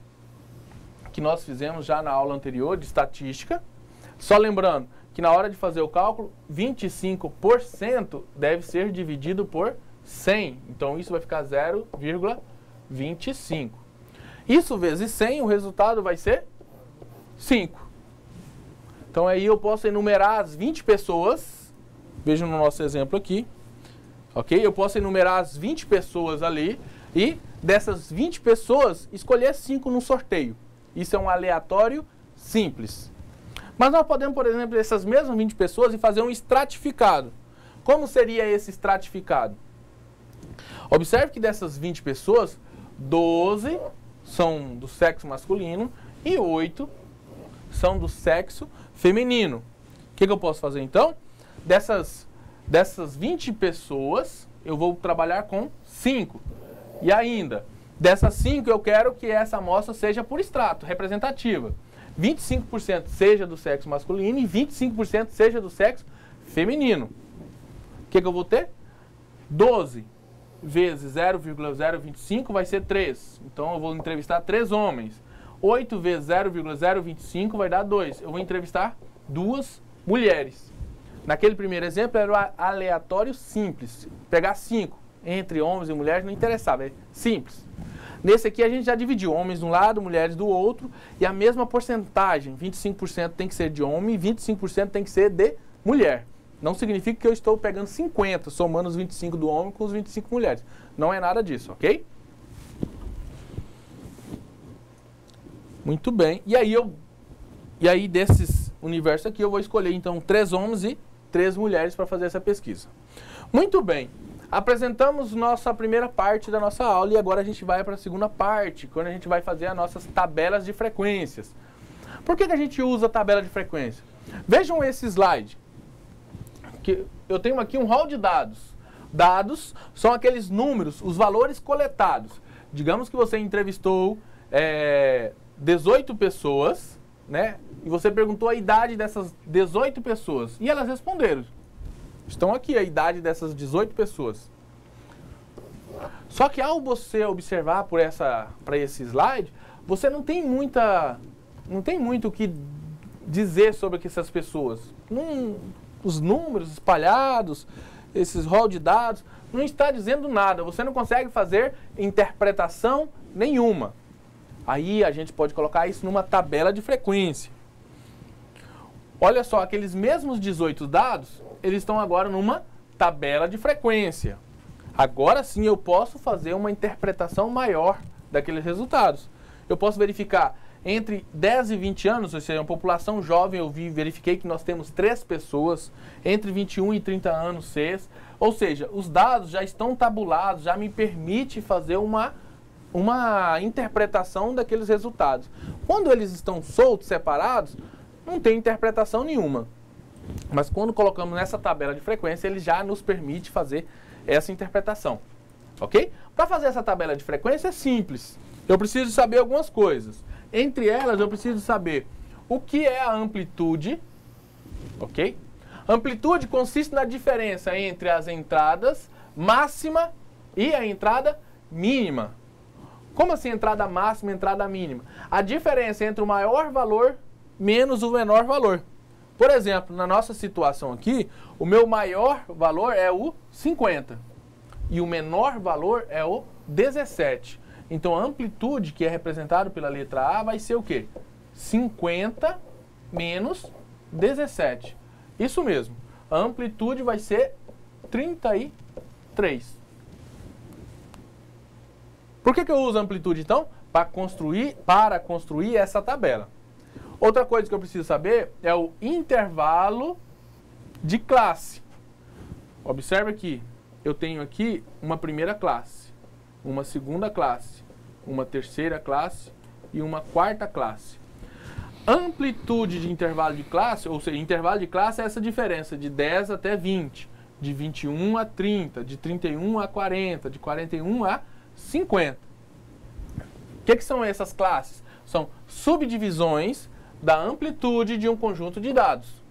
que nós fizemos já na aula anterior de estatística, só lembrando que na hora de fazer o cálculo, 25% deve ser dividido por 100. Então isso vai ficar 0,25. Isso vezes 100, o resultado vai ser 5. Então aí eu posso enumerar as 20 pessoas, vejam no nosso exemplo aqui, ok? Eu posso enumerar as 20 pessoas ali e dessas 20 pessoas escolher 5 no sorteio. Isso é um aleatório simples. Mas nós podemos, por exemplo, essas mesmas 20 pessoas e fazer um estratificado. Como seria esse estratificado? Observe que dessas 20 pessoas, 12 são do sexo masculino e 8 são do sexo feminino. O que eu posso fazer então? dessas 20 pessoas, eu vou trabalhar com 5. E ainda, dessas 5 eu quero que essa amostra seja por extrato, representativa. 25% seja do sexo masculino e 25% seja do sexo feminino. O que eu vou ter? 12 vezes 0,025 vai ser 3. Então eu vou entrevistar 3 homens. 8 vezes 0,025 vai dar 2. Eu vou entrevistar 2 mulheres. Naquele primeiro exemplo era o aleatório simples. Pegar 5 entre homens e mulheres não interessava, é simples. Nesse aqui a gente já dividiu homens de um lado, mulheres do outro, e a mesma porcentagem, 25% tem que ser de homem e 25% tem que ser de mulher. Não significa que eu estou pegando 50, somando os 25 do homem com os 25 mulheres. Não é nada disso, ok? Muito bem. E aí desses universos aqui eu vou escolher então 3 homens e 3 mulheres para fazer essa pesquisa. Muito bem. Apresentamos nossa primeira parte da nossa aula e agora a gente vai para a segunda parte, quando a gente vai fazer as nossas tabelas de frequências. Por que a gente usa a tabela de frequência? Vejam esse slide. Que eu tenho aqui um rol de dados. Dados são aqueles números, os valores coletados. Digamos que você entrevistou 18 pessoas, né? E você perguntou a idade dessas 18 pessoas. E elas responderam. Estão aqui a idade dessas 18 pessoas. Só que ao você observar para esse slide, você não tem muito o que dizer sobre essas pessoas. Os números espalhados, esses rol de dados, não está dizendo nada. Você não consegue fazer interpretação nenhuma. Aí a gente pode colocar isso numa tabela de frequência. Olha só, aqueles mesmos 18 dados, eles estão agora numa tabela de frequência. Agora sim eu posso fazer uma interpretação maior daqueles resultados. Eu posso verificar entre 10 e 20 anos, ou seja, uma população jovem, verifiquei que nós temos 3 pessoas, entre 21 e 30 anos, 6. Ou seja, os dados já estão tabulados, já me permite fazer uma interpretação daqueles resultados. Quando eles estão soltos, separados, não tem interpretação nenhuma. Mas quando colocamos nessa tabela de frequência, ele já nos permite fazer essa interpretação. Ok? Para fazer essa tabela de frequência é simples. Eu preciso saber algumas coisas. Entre elas, eu preciso saber o que é a amplitude. Ok? Amplitude consiste na diferença entre as entradas máxima e a entrada mínima. Como assim entrada máxima e entrada mínima? A diferença entre o maior valor menos o menor valor. Por exemplo, na nossa situação aqui, o meu maior valor é o 50 e o menor valor é o 17. Então a amplitude, que é representada pela letra A, vai ser o quê? 50 menos 17. Isso mesmo. A amplitude vai ser 33. Por que eu uso a amplitude, então? Para construir essa tabela. Outra coisa que eu preciso saber é o intervalo de classe. Observe aqui, eu tenho aqui uma primeira classe, uma segunda classe, uma terceira classe e uma quarta classe. Amplitude de intervalo de classe, ou seja, intervalo de classe é essa diferença de 10 até 20, de 21 a 30, de 31 a 40, de 41 a 50. O que são essas classes? São subdivisões da amplitude de um conjunto de dados.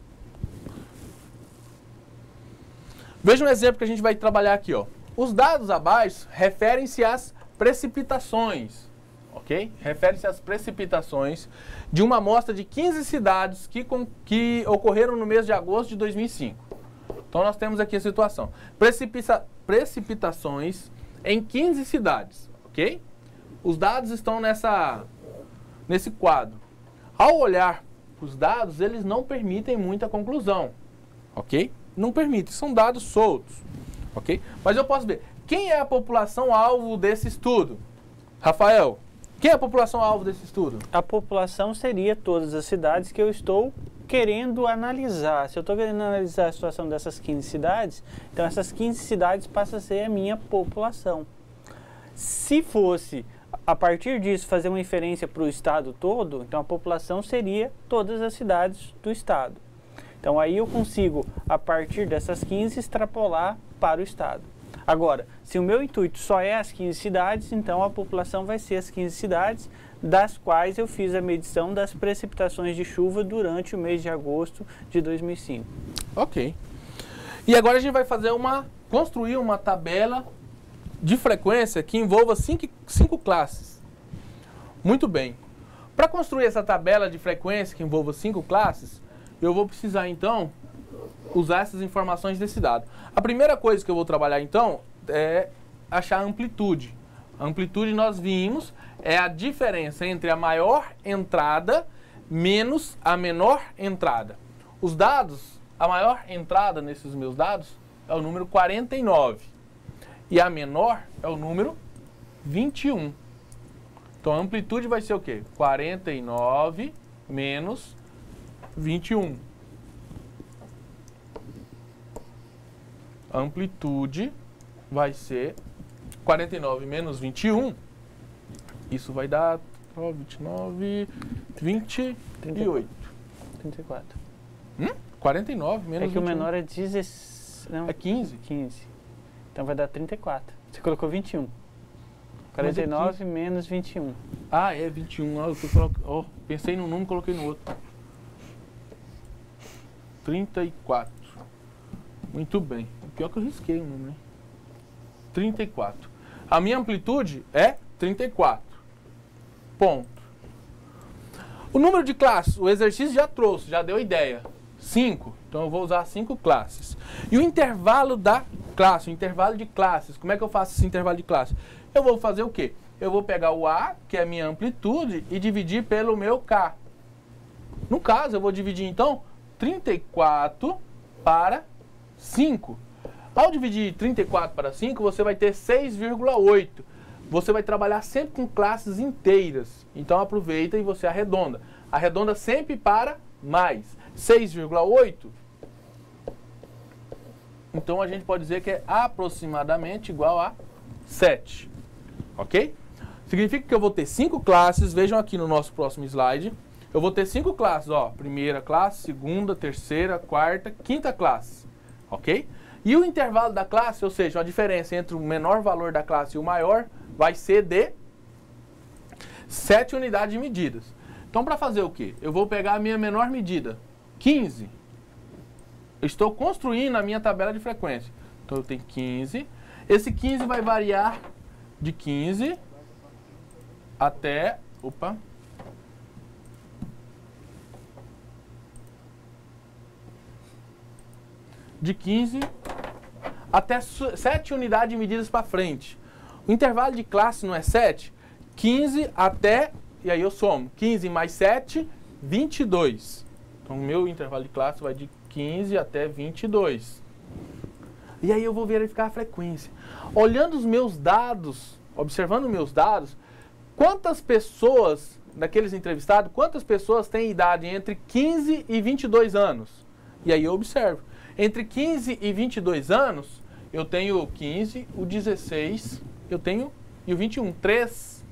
Veja um exemplo que a gente vai trabalhar aqui, ó. Os dados abaixo referem-se às precipitações, ok? Refere-se às precipitações de uma amostra de 15 cidades que ocorreram no mês de agosto de 2005. Então nós temos aqui a situação. Precipitações em 15 cidades, ok? Os dados estão nesse quadro. Ao olhar os dados, eles não permitem muita conclusão, ok? Não permitem, são dados soltos, ok? Mas eu posso ver, quem é a população-alvo desse estudo? Rafael, quem é a população-alvo desse estudo? A população seria todas as cidades que eu estou querendo analisar. Se eu estou querendo analisar a situação dessas 15 cidades, então essas 15 cidades passam a ser a minha população. Se fosse a partir disso fazer uma inferência para o estado todo, então a população seria todas as cidades do estado. Então aí eu consigo, a partir dessas 15, extrapolar para o estado. Agora, se o meu intuito só é as 15 cidades, então a população vai ser as 15 cidades, das quais eu fiz a medição das precipitações de chuva durante o mês de agosto de 2005. Ok. E agora a gente vai construir uma tabela de frequência que envolva cinco classes. Muito bem. Para construir essa tabela de frequência que envolva 5 classes, eu vou precisar então usar essas informações desse dado. A primeira coisa que eu vou trabalhar então é achar a amplitude. A amplitude, nós vimos, é a diferença entre a maior entrada menos a menor entrada. Os dados, a maior entrada nesses meus dados é o número 49 e a menor é o número 21. Então a amplitude vai ser o quê? 49 menos 21. A amplitude vai ser 49 menos 21. Isso vai dar 29, 28. 34. 49 menos 21. É que o menor é 16. Não, é 15. 15. Então vai dar 34. Você colocou 21. 49 menos 21. Ah, é 21. Pensei num número e coloquei no outro. 34. Muito bem. O pior que eu risquei o número, né? 34. A minha amplitude é 34. Ponto. O número de classes, o exercício já trouxe, já deu ideia. 5. Então eu vou usar 5 classes. E o intervalo da classe, o intervalo de classes. Como é que eu faço esse intervalo de classe? Eu vou fazer o quê? Eu vou pegar o A, que é a minha amplitude, e dividir pelo meu K. No caso, eu vou dividir então 34 para 5. Ao dividir 34 para 5, você vai ter 6,8. Você vai trabalhar sempre com classes inteiras. Então aproveita e você arredonda. Arredonda sempre para mais. 6,8. Então a gente pode dizer que é aproximadamente igual a 7. Ok? Significa que eu vou ter 5 classes. Vejam aqui no nosso próximo slide. Eu vou ter 5 classes. Ó, primeira classe, segunda, terceira, quarta, quinta classe. Ok? E o intervalo da classe, ou seja, a diferença entre o menor valor da classe e o maior, vai ser de 7 unidades medidas. Então, para fazer o quê? Eu vou pegar a minha menor medida, 15. Eu estou construindo a minha tabela de frequência. Então, eu tenho 15. Esse 15 vai variar de 15 até... Opa! De 15 até 7 unidades medidas para frente. O intervalo de classe não é 7? 15 até, e aí eu somo, 15 mais 7, 22. Então o meu intervalo de classe vai de 15 até 22. E aí eu vou verificar a frequência. Olhando os meus dados, observando meus dados, quantas pessoas, daqueles entrevistados, quantas pessoas têm idade entre 15 e 22 anos? E aí eu observo. Entre 15 e 22 anos, eu tenho o 15, o 16, eu tenho e o 21, 3.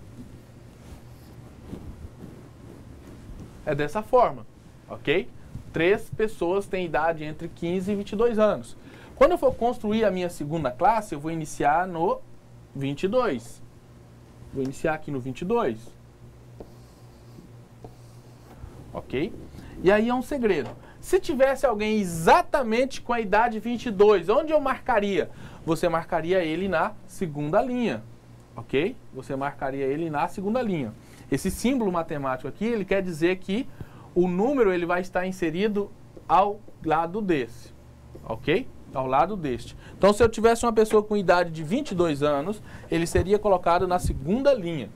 É dessa forma, ok? 3 pessoas têm idade entre 15 e 22 anos. Quando eu for construir a minha segunda classe, eu vou iniciar no 22. Vou iniciar aqui no 22. Ok? E aí é um segredo. Se tivesse alguém exatamente com a idade 22, onde eu marcaria? Você marcaria ele na segunda linha, ok? Você marcaria ele na segunda linha. Esse símbolo matemático aqui, ele quer dizer que o número ele vai estar inserido ao lado desse, ok? Ao lado deste. Então, se eu tivesse uma pessoa com idade de 22 anos, ele seria colocado na segunda linha.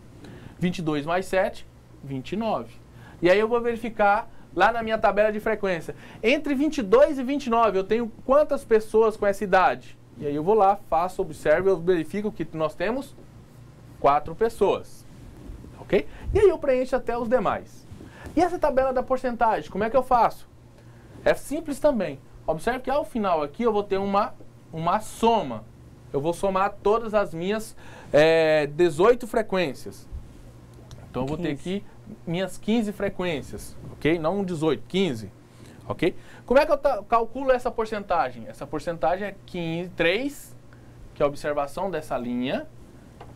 22 mais 7, 29. E aí eu vou verificar lá na minha tabela de frequência. Entre 22 e 29, eu tenho quantas pessoas com essa idade? E aí eu vou lá, faço, observo, eu verifico que nós temos 4 pessoas. Ok? E aí eu preencho até os demais. E essa tabela da porcentagem, como é que eu faço? É simples também. Observe que ao final aqui eu vou ter uma soma. Eu vou somar todas as minhas 18 frequências. Então eu vou ter aqui minhas 15 frequências, ok? Não 18, 15, ok? Como é que eu calculo essa porcentagem? Essa porcentagem é 3, que é a observação dessa linha,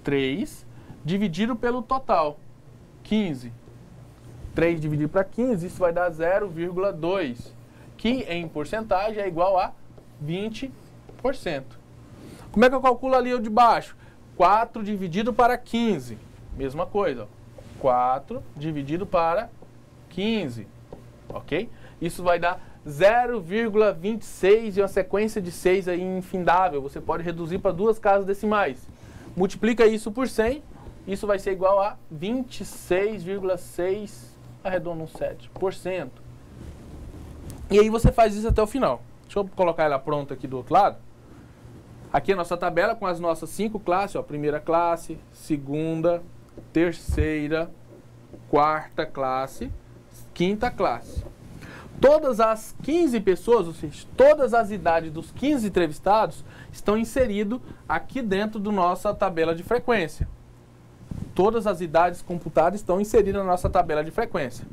3, dividido pelo total, 15. 3 dividido para 15, isso vai dar 0,2, que em porcentagem é igual a 20%. Como é que eu calculo ali o de baixo? 4 dividido para 15, mesma coisa, 4 dividido para 15, ok? Isso vai dar 0,26 e uma sequência de 6 aí infindável. Você pode reduzir para 2 casas decimais. Multiplica isso por 100, isso vai ser igual a 26,6, arredonda um 7%. E aí você faz isso até o final. Deixa eu colocar ela pronta aqui do outro lado. Aqui a nossa tabela com as nossas 5 classes, ó, primeira classe, segunda, terceira, quarta classe, quinta classe. Todas as 15 pessoas, ou seja, todas as idades dos 15 entrevistados estão inseridos aqui dentro da nossa tabela de frequência. Todas as idades computadas estão inseridas na nossa tabela de frequência.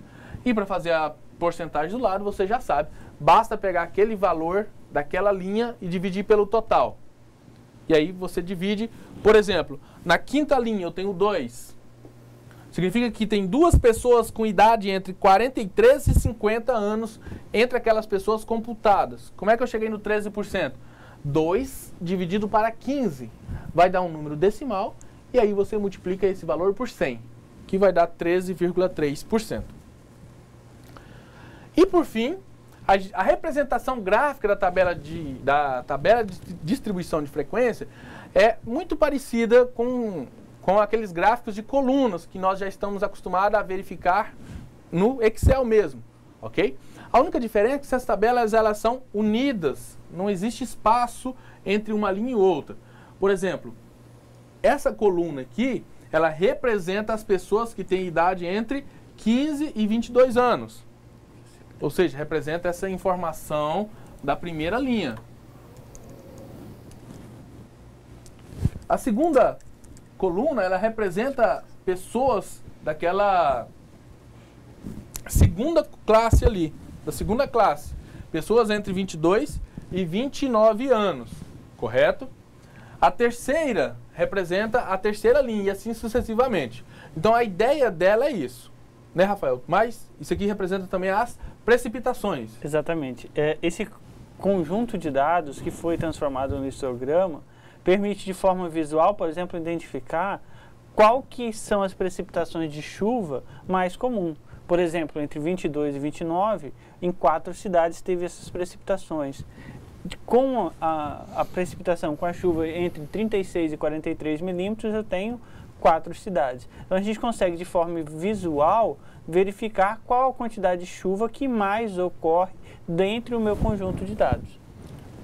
E para fazer a porcentagem do lado, você já sabe, basta pegar aquele valor daquela linha e dividir pelo total. E aí você divide, por exemplo, na quinta linha eu tenho 2. Significa que tem 2 pessoas com idade entre 43 e 50 anos entre aquelas pessoas computadas. Como é que eu cheguei no 13%? 2 dividido para 15 vai dar um número decimal e aí você multiplica esse valor por 100, que vai dar 13,3%. E por fim, a representação gráfica da tabela de distribuição de frequência é muito parecida com aqueles gráficos de colunas que nós já estamos acostumados a verificar no Excel mesmo, ok? A única diferença é que essas tabelas elas são unidas, não existe espaço entre uma linha e outra. Por exemplo, essa coluna aqui, ela representa as pessoas que têm idade entre 15 e 22 anos. Ou seja, representa essa informação da primeira linha. A segunda coluna, ela representa pessoas daquela segunda classe ali, da segunda classe. Pessoas entre 22 e 29 anos, correto? A terceira representa a terceira linha e assim sucessivamente. Então a ideia dela é isso, né, Rafael? Mas isso aqui representa também as precipitações. Exatamente. Esse conjunto de dados que foi transformado no histograma permite de forma visual, por exemplo, identificar qual que são as precipitações de chuva mais comum. Por exemplo, entre 22 e 29, em 4 cidades teve essas precipitações. Com a precipitação, com a chuva entre 36 e 43 milímetros, eu tenho 4 cidades. Então a gente consegue de forma visual verificar qual a quantidade de chuva que mais ocorre dentro do meu conjunto de dados.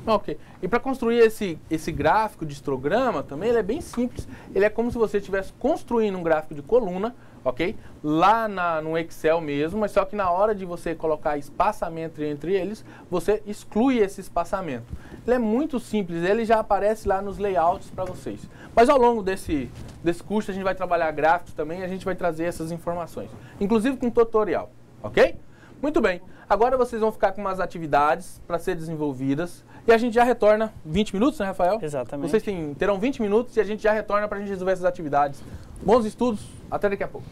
Ok. E para construir esse gráfico de histograma também, ele é bem simples. Ele é como se você estivesse construindo um gráfico de coluna, ok? Lá no Excel mesmo, mas só que na hora de você colocar espaçamento entre eles, você exclui esse espaçamento. Ele é muito simples, ele já aparece lá nos layouts para vocês. Mas ao longo desse curso a gente vai trabalhar gráficos também e a gente vai trazer essas informações, inclusive com tutorial, ok? Muito bem, agora vocês vão ficar com umas atividades para ser desenvolvidas e a gente já retorna 20 minutos, né, Rafael? Exatamente. Vocês terão 20 minutos e a gente já retorna para a gente resolver essas atividades. Bons estudos, até daqui a pouco.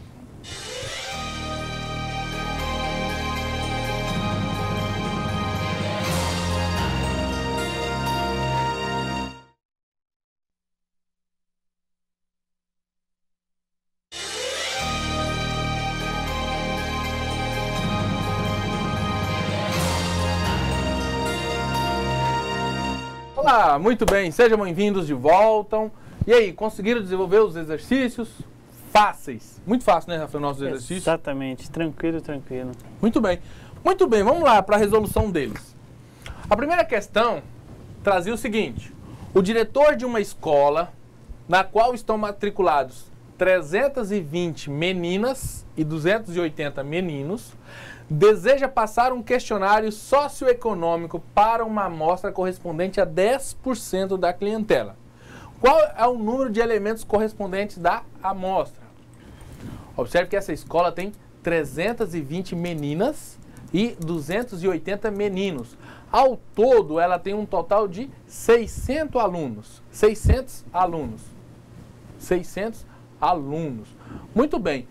Olá, muito bem, sejam bem-vindos de volta. E aí, conseguiram desenvolver os exercícios fáceis? Muito fácil, né, Rafael, nossos exercícios? Exatamente, tranquilo. Muito bem, vamos lá para a resolução deles. A primeira questão trazia o seguinte: o diretor de uma escola na qual estão matriculados 320 meninas e 280 meninos deseja passar um questionário socioeconômico para uma amostra correspondente a 10% da clientela. Qual é o número de elementos correspondentes da amostra? Observe que essa escola tem 320 meninas e 280 meninos. Ao todo, ela tem um total de 600 alunos. 600 alunos. 600 alunos. Muito bem.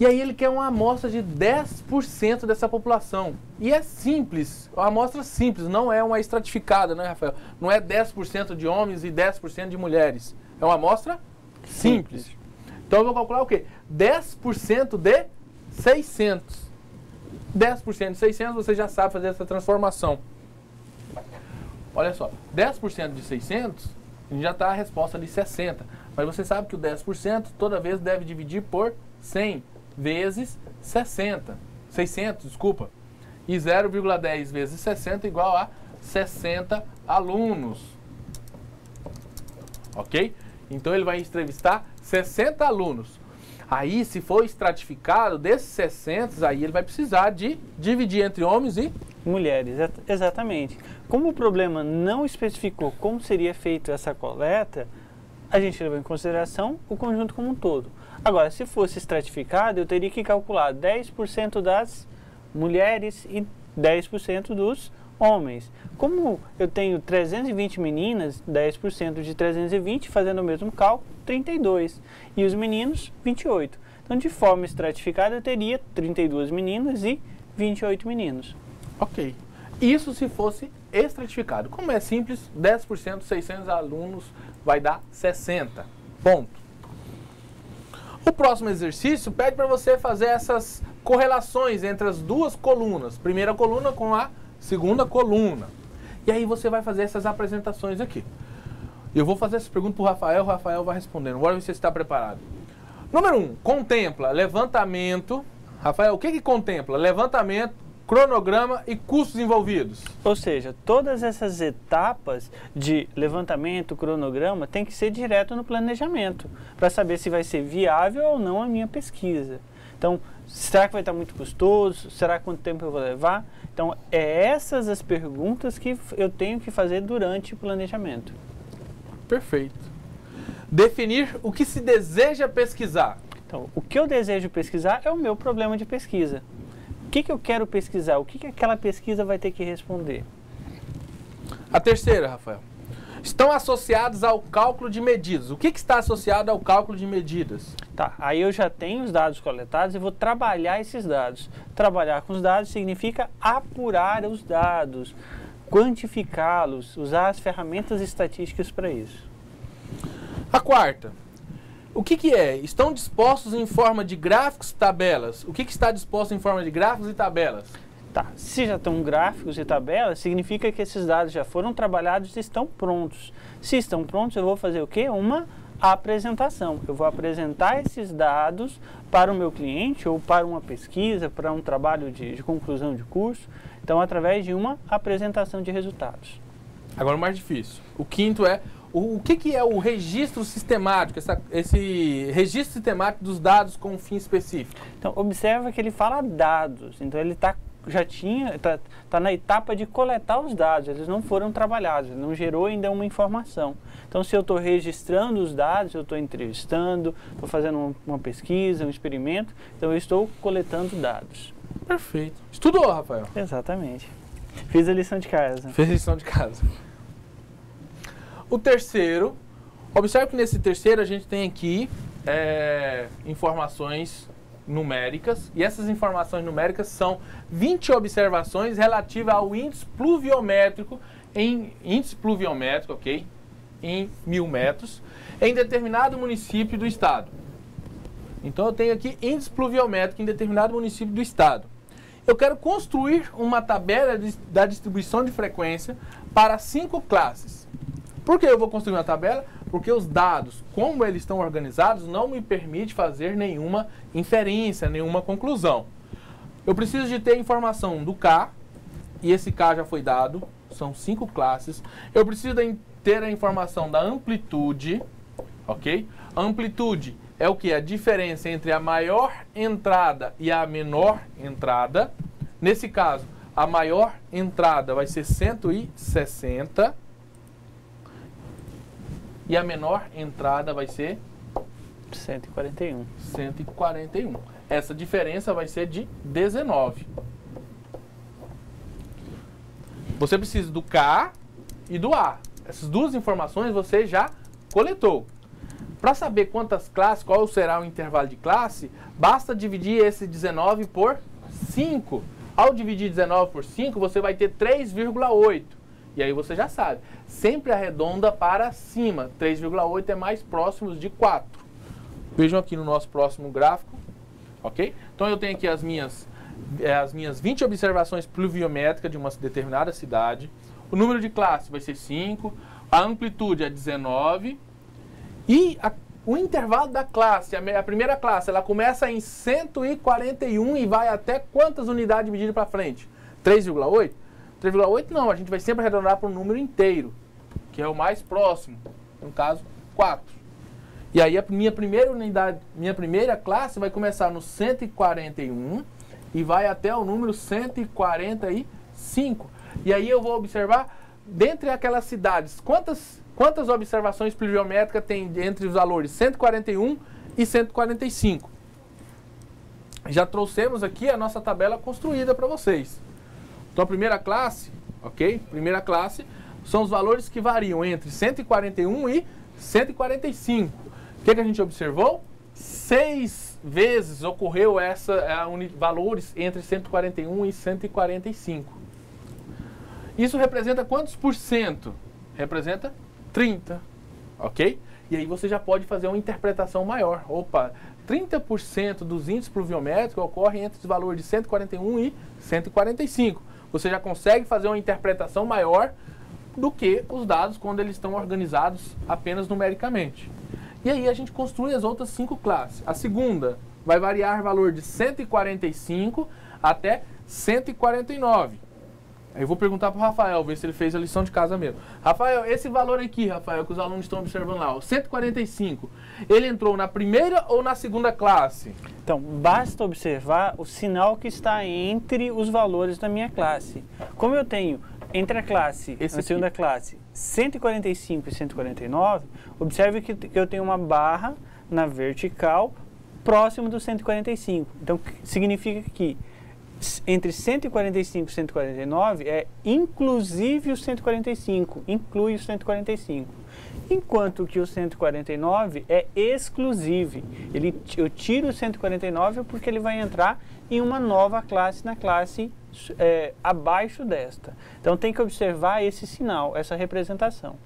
E aí ele quer uma amostra de 10% dessa população. E é simples, uma amostra simples, não é uma estratificada, né, Rafael? Não é 10% de homens e 10% de mulheres. É uma amostra simples. Então eu vou calcular o quê? 10% de 600. 10% de 600, você já sabe fazer essa transformação. Olha só, 10% de 600, já está a resposta de 60. Mas você sabe que o 10% toda vez deve dividir por 100 vezes 60. 600, desculpa. E 0,10 vezes 60 igual a 60 alunos. Ok? Então ele vai entrevistar 60 alunos. Aí, se for estratificado, desses 60, aí ele vai precisar de dividir entre homens e mulheres. Exatamente. Como o problema não especificou como seria feita essa coleta, a gente levou em consideração o conjunto como um todo. Agora, se fosse estratificado, eu teria que calcular 10% das mulheres e 10% dos homens. Como eu tenho 320 meninas, 10% de 320, fazendo o mesmo cálculo, 32. E os meninos, 28. Então, de forma estratificada, eu teria 32 meninas e 28 meninos. Ok. Isso se fosse estratificado. Como é simples, 10%, 600 alunos, vai dar 60. Ponto. O próximo exercício pede para você fazer essas correlações entre as duas colunas. Primeira coluna com a segunda coluna. E aí você vai fazer essas apresentações aqui. Eu vou fazer essa pergunta para o Rafael vai respondendo. Bora ver se você está preparado. Número 1, contempla levantamento. Rafael, o que contempla? Levantamento, cronograma e custos envolvidos. Ou seja, todas essas etapas de levantamento, cronograma, tem que ser direto no planejamento, para saber se vai ser viável ou não a minha pesquisa. Então, será que vai estar muito custoso? Será quanto tempo eu vou levar? Então, essas as perguntas que eu tenho que fazer durante o planejamento. Perfeito. Definir o que se deseja pesquisar. Então, o que eu desejo pesquisar é o meu problema de pesquisa. O que eu quero pesquisar? O que aquela pesquisa vai ter que responder? A terceira, Rafael. Estão associados ao cálculo de medidas. O que está associado ao cálculo de medidas? Tá, aí eu já tenho os dados coletados e vou trabalhar esses dados. Trabalhar com os dados significa apurar os dados, quantificá-los, usar as ferramentas estatísticas para isso. A quarta. O que é? Estão dispostos em forma de gráficos e tabelas. O que está disposto em forma de gráficos e tabelas? Tá, se já estão gráficos e tabelas, significa que esses dados já foram trabalhados e estão prontos. Se estão prontos, eu vou fazer o quê? Uma apresentação. Eu vou apresentar esses dados para o meu cliente ou para uma pesquisa, para um trabalho de conclusão de curso. Então, através de uma apresentação de resultados. Agora o mais difícil. O quinto é, o que é o registro sistemático, esse registro sistemático dos dados com um fim específico? Então, observa que ele fala dados. Então, ele tá na etapa de coletar os dados. Eles não foram trabalhados, ele não gerou ainda uma informação. Então, se eu estou registrando os dados, eu estou entrevistando, estou fazendo uma pesquisa, um experimento, então eu estou coletando dados. Perfeito. Estudou, Rafael? Exatamente. Fiz a lição de casa. Fez a lição de casa. O terceiro, observe que nesse terceiro a gente tem aqui informações numéricas, e essas informações numéricas são 20 observações relativas ao índice pluviométrico, ok? Em 1000 metros, em determinado município do estado. Então eu tenho aqui índice pluviométrico em determinado município do estado. Eu quero construir uma tabela da distribuição de frequência para 5 classes. Por que eu vou construir uma tabela? Porque os dados, como eles estão organizados, não me permite fazer nenhuma inferência, nenhuma conclusão. Eu preciso de ter informação do K, e esse K já foi dado, são 5 classes. Eu preciso ter a informação da amplitude, ok? A amplitude é o que? A diferença entre a maior entrada e a menor entrada. Nesse caso, a maior entrada vai ser 160 e a menor entrada vai ser 141. 141. Essa diferença vai ser de 19. Você precisa do K e do A. Essas duas informações você já coletou. Para saber quantas classes, qual será o intervalo de classe, basta dividir esse 19 por 5. Ao dividir 19 por 5, você vai ter 3,8. E aí você já sabe, sempre arredonda para cima. 3,8 é mais próximo de 4. Vejam aqui no nosso próximo gráfico. Ok? Então eu tenho aqui as minhas 20 observações pluviométricas de uma determinada cidade. O número de classe vai ser 5. A amplitude é 19. E o intervalo da classe, a primeira classe, ela começa em 141 e vai até quantas unidades medidas para frente? 3,8? 3,8 não, a gente vai sempre arredondar para um número inteiro, que é o mais próximo, no caso 4. E aí a minha primeira classe vai começar no 141 e vai até o número 145. E aí eu vou observar, dentre aquelas cidades, quantas observações pluviométricas tem entre os valores 141 e 145. Já trouxemos aqui a nossa tabela construída para vocês. Então a primeira classe, ok? Primeira classe são os valores que variam entre 141 e 145. O que a gente observou? 6 vezes ocorreu valores entre 141 e 145. Isso representa quantos por cento? Representa 30, ok? E aí você já pode fazer uma interpretação maior. Opa, 30% dos índices pluviométricos ocorrem entre os valores de 141 e 145. Você já consegue fazer uma interpretação maior do que os dados quando eles estão organizados apenas numericamente. E aí a gente construi as outras 5 classes. A segunda vai variar o valor de 145 até 149. Aí eu vou perguntar para o Rafael, ver se ele fez a lição de casa mesmo. Rafael, esse valor aqui, Rafael, que os alunos estão observando lá, o 145, ele entrou na primeira ou na segunda classe? Então, basta observar o sinal que está entre os valores da minha classe. Como eu tenho entre a classe, a segunda classe, 145 e 149, observe que eu tenho uma barra na vertical próximo do 145. Então, significa que entre 145 e 149 é inclusive o 145, inclui o 145. Enquanto que o 149 é exclusive. Eu tiro o 149 porque ele vai entrar em uma nova classe, na classe abaixo desta. Então tem que observar esse sinal, essa representação.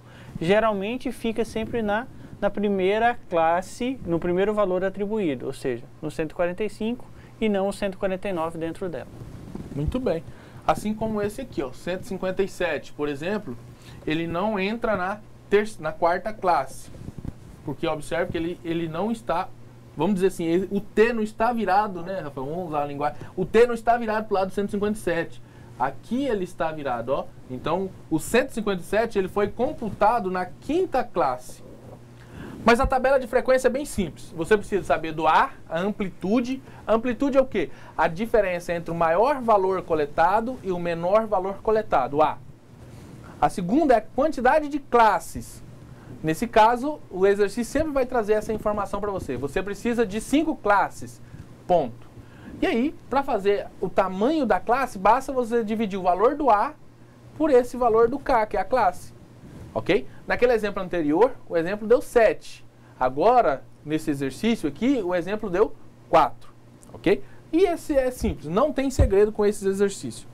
Geralmente fica sempre na primeira classe, no primeiro valor atribuído, ou seja, no 145 e não o 149 dentro dela. Muito bem. Assim como esse aqui, ó, 157, por exemplo, ele não entra na quarta classe. Porque observe que ele não está, vamos dizer assim, o T não está virado, né, Rafael? Vamos usar a linguagem. O T não está virado para o lado do 157. Aqui ele está virado, ó. Então, o 157 ele foi computado na quinta classe. Mas a tabela de frequência é bem simples. Você precisa saber do A, a amplitude. A amplitude é o quê? A diferença entre o maior valor coletado e o menor valor coletado, A. A segunda é a quantidade de classes. Nesse caso, o exercício sempre vai trazer essa informação para você. Você precisa de 5 classes, ponto. E aí, para fazer o tamanho da classe, basta você dividir o valor do A por esse valor do K, que é a classe. Ok? Naquele exemplo anterior, o exemplo deu 7. Agora, nesse exercício aqui, o exemplo deu 4. Ok? E esse é simples, não tem segredo com esses exercícios.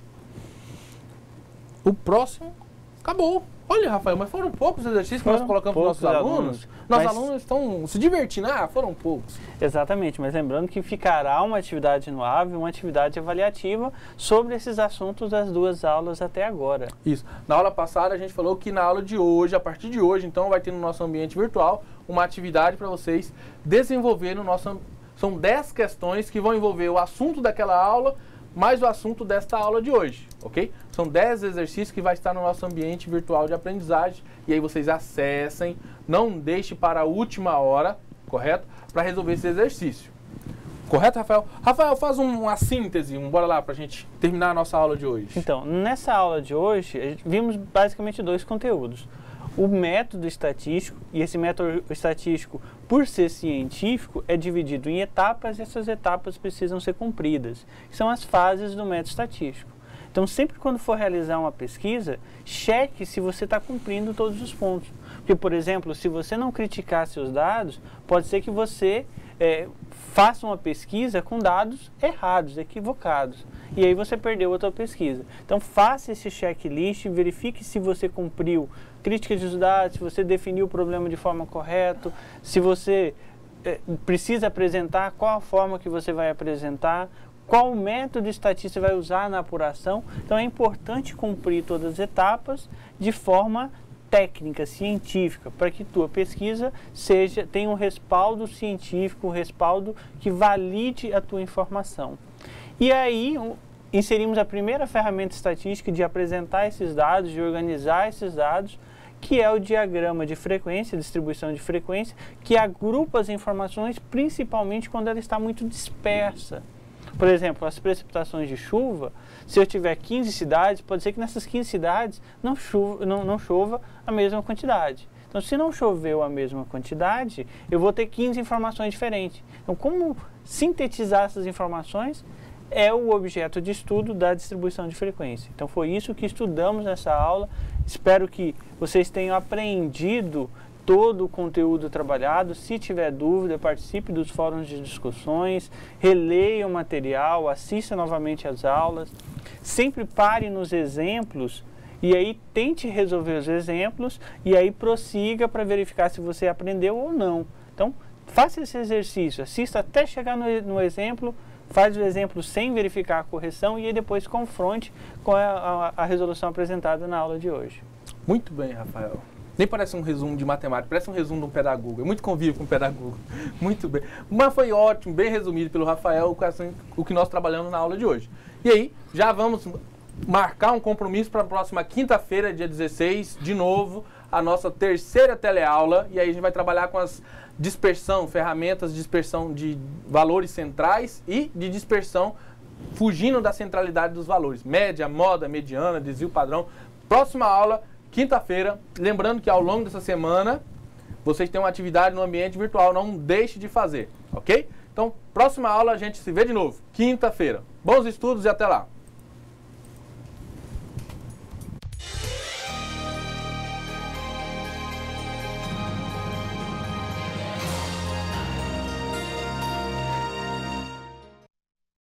O próximo, acabou. Olha, Rafael, mas foram poucos exercícios que nós colocamos para os nossos alunos. Nossos alunos estão se divertindo. Ah, foram poucos. Exatamente, mas lembrando que ficará uma atividade no AVE, uma atividade avaliativa sobre esses assuntos das 2 aulas até agora. Isso. Na aula passada a gente falou que na aula de hoje, a partir de hoje, então vai ter no nosso ambiente virtual uma atividade para vocês desenvolverem no nosso... São 10 questões que vão envolver o assunto daquela aula, mais o assunto desta aula de hoje, ok? São 10 exercícios que vai estar no nosso ambiente virtual de aprendizagem e aí vocês acessem, não deixe para a última hora, correto? Para resolver esse exercício. Correto, Rafael? Rafael, faz uma síntese, bora lá para a gente terminar a nossa aula de hoje. Então, nessa aula de hoje, vimos basicamente 2 conteúdos. O método estatístico, e esse método estatístico, por ser científico, é dividido em etapas e essas etapas precisam ser cumpridas, que são as fases do método estatístico. Então, sempre quando for realizar uma pesquisa, cheque se você está cumprindo todos os pontos. Porque, por exemplo, se você não criticar seus dados, pode ser que você faça uma pesquisa com dados errados, equivocados. E aí você perdeu a sua pesquisa. Então, faça esse checklist, verifique se você cumpriu crítica dos dados, se você definiu o problema de forma correta, se você precisa apresentar, qual a forma que você vai apresentar, qual método estatístico você vai usar na apuração. Então é importante cumprir todas as etapas de forma técnica, científica, para que tua pesquisa tenha um respaldo científico, um respaldo que valide a tua informação. E aí inserimos a primeira ferramenta estatística de apresentar esses dados, de organizar esses dados, que é o diagrama de frequência, distribuição de frequência, que agrupa as informações, principalmente quando ela está muito dispersa. Por exemplo, as precipitações de chuva, se eu tiver 15 cidades, pode ser que nessas 15 cidades não chova a mesma quantidade. Então, se não choveu a mesma quantidade, eu vou ter 15 informações diferentes. Então, como sintetizar essas informações é o objeto de estudo da distribuição de frequência. Então, foi isso que estudamos nessa aula. Espero que vocês tenham aprendido todo o conteúdo trabalhado. Se tiver dúvida, participe dos fóruns de discussões, releia o material, assista novamente às aulas. Sempre pare nos exemplos e aí tente resolver os exemplos e aí prossiga para verificar se você aprendeu ou não. Então, faça esse exercício, assista até chegar no exemplo, faz o exemplo sem verificar a correção e aí depois confronte com a resolução apresentada na aula de hoje. Muito bem, Rafael. Nem parece um resumo de matemática, parece um resumo de um pedagogo. É muito convívio com o pedagogo. Muito bem. Mas foi ótimo, bem resumido pelo Rafael, o que nós trabalhamos na aula de hoje. E aí, já vamos marcar um compromisso para a próxima quinta-feira, dia 16, de novo, a nossa terceira teleaula. E aí a gente vai trabalhar com as ferramentas de dispersão de valores centrais e de dispersão fugindo da centralidade dos valores. Média, moda, mediana, desvio padrão. Próxima aula, quinta-feira. Lembrando que ao longo dessa semana, vocês têm uma atividade no ambiente virtual. Não deixe de fazer, ok? Então, próxima aula a gente se vê de novo, quinta-feira. Bons estudos e até lá!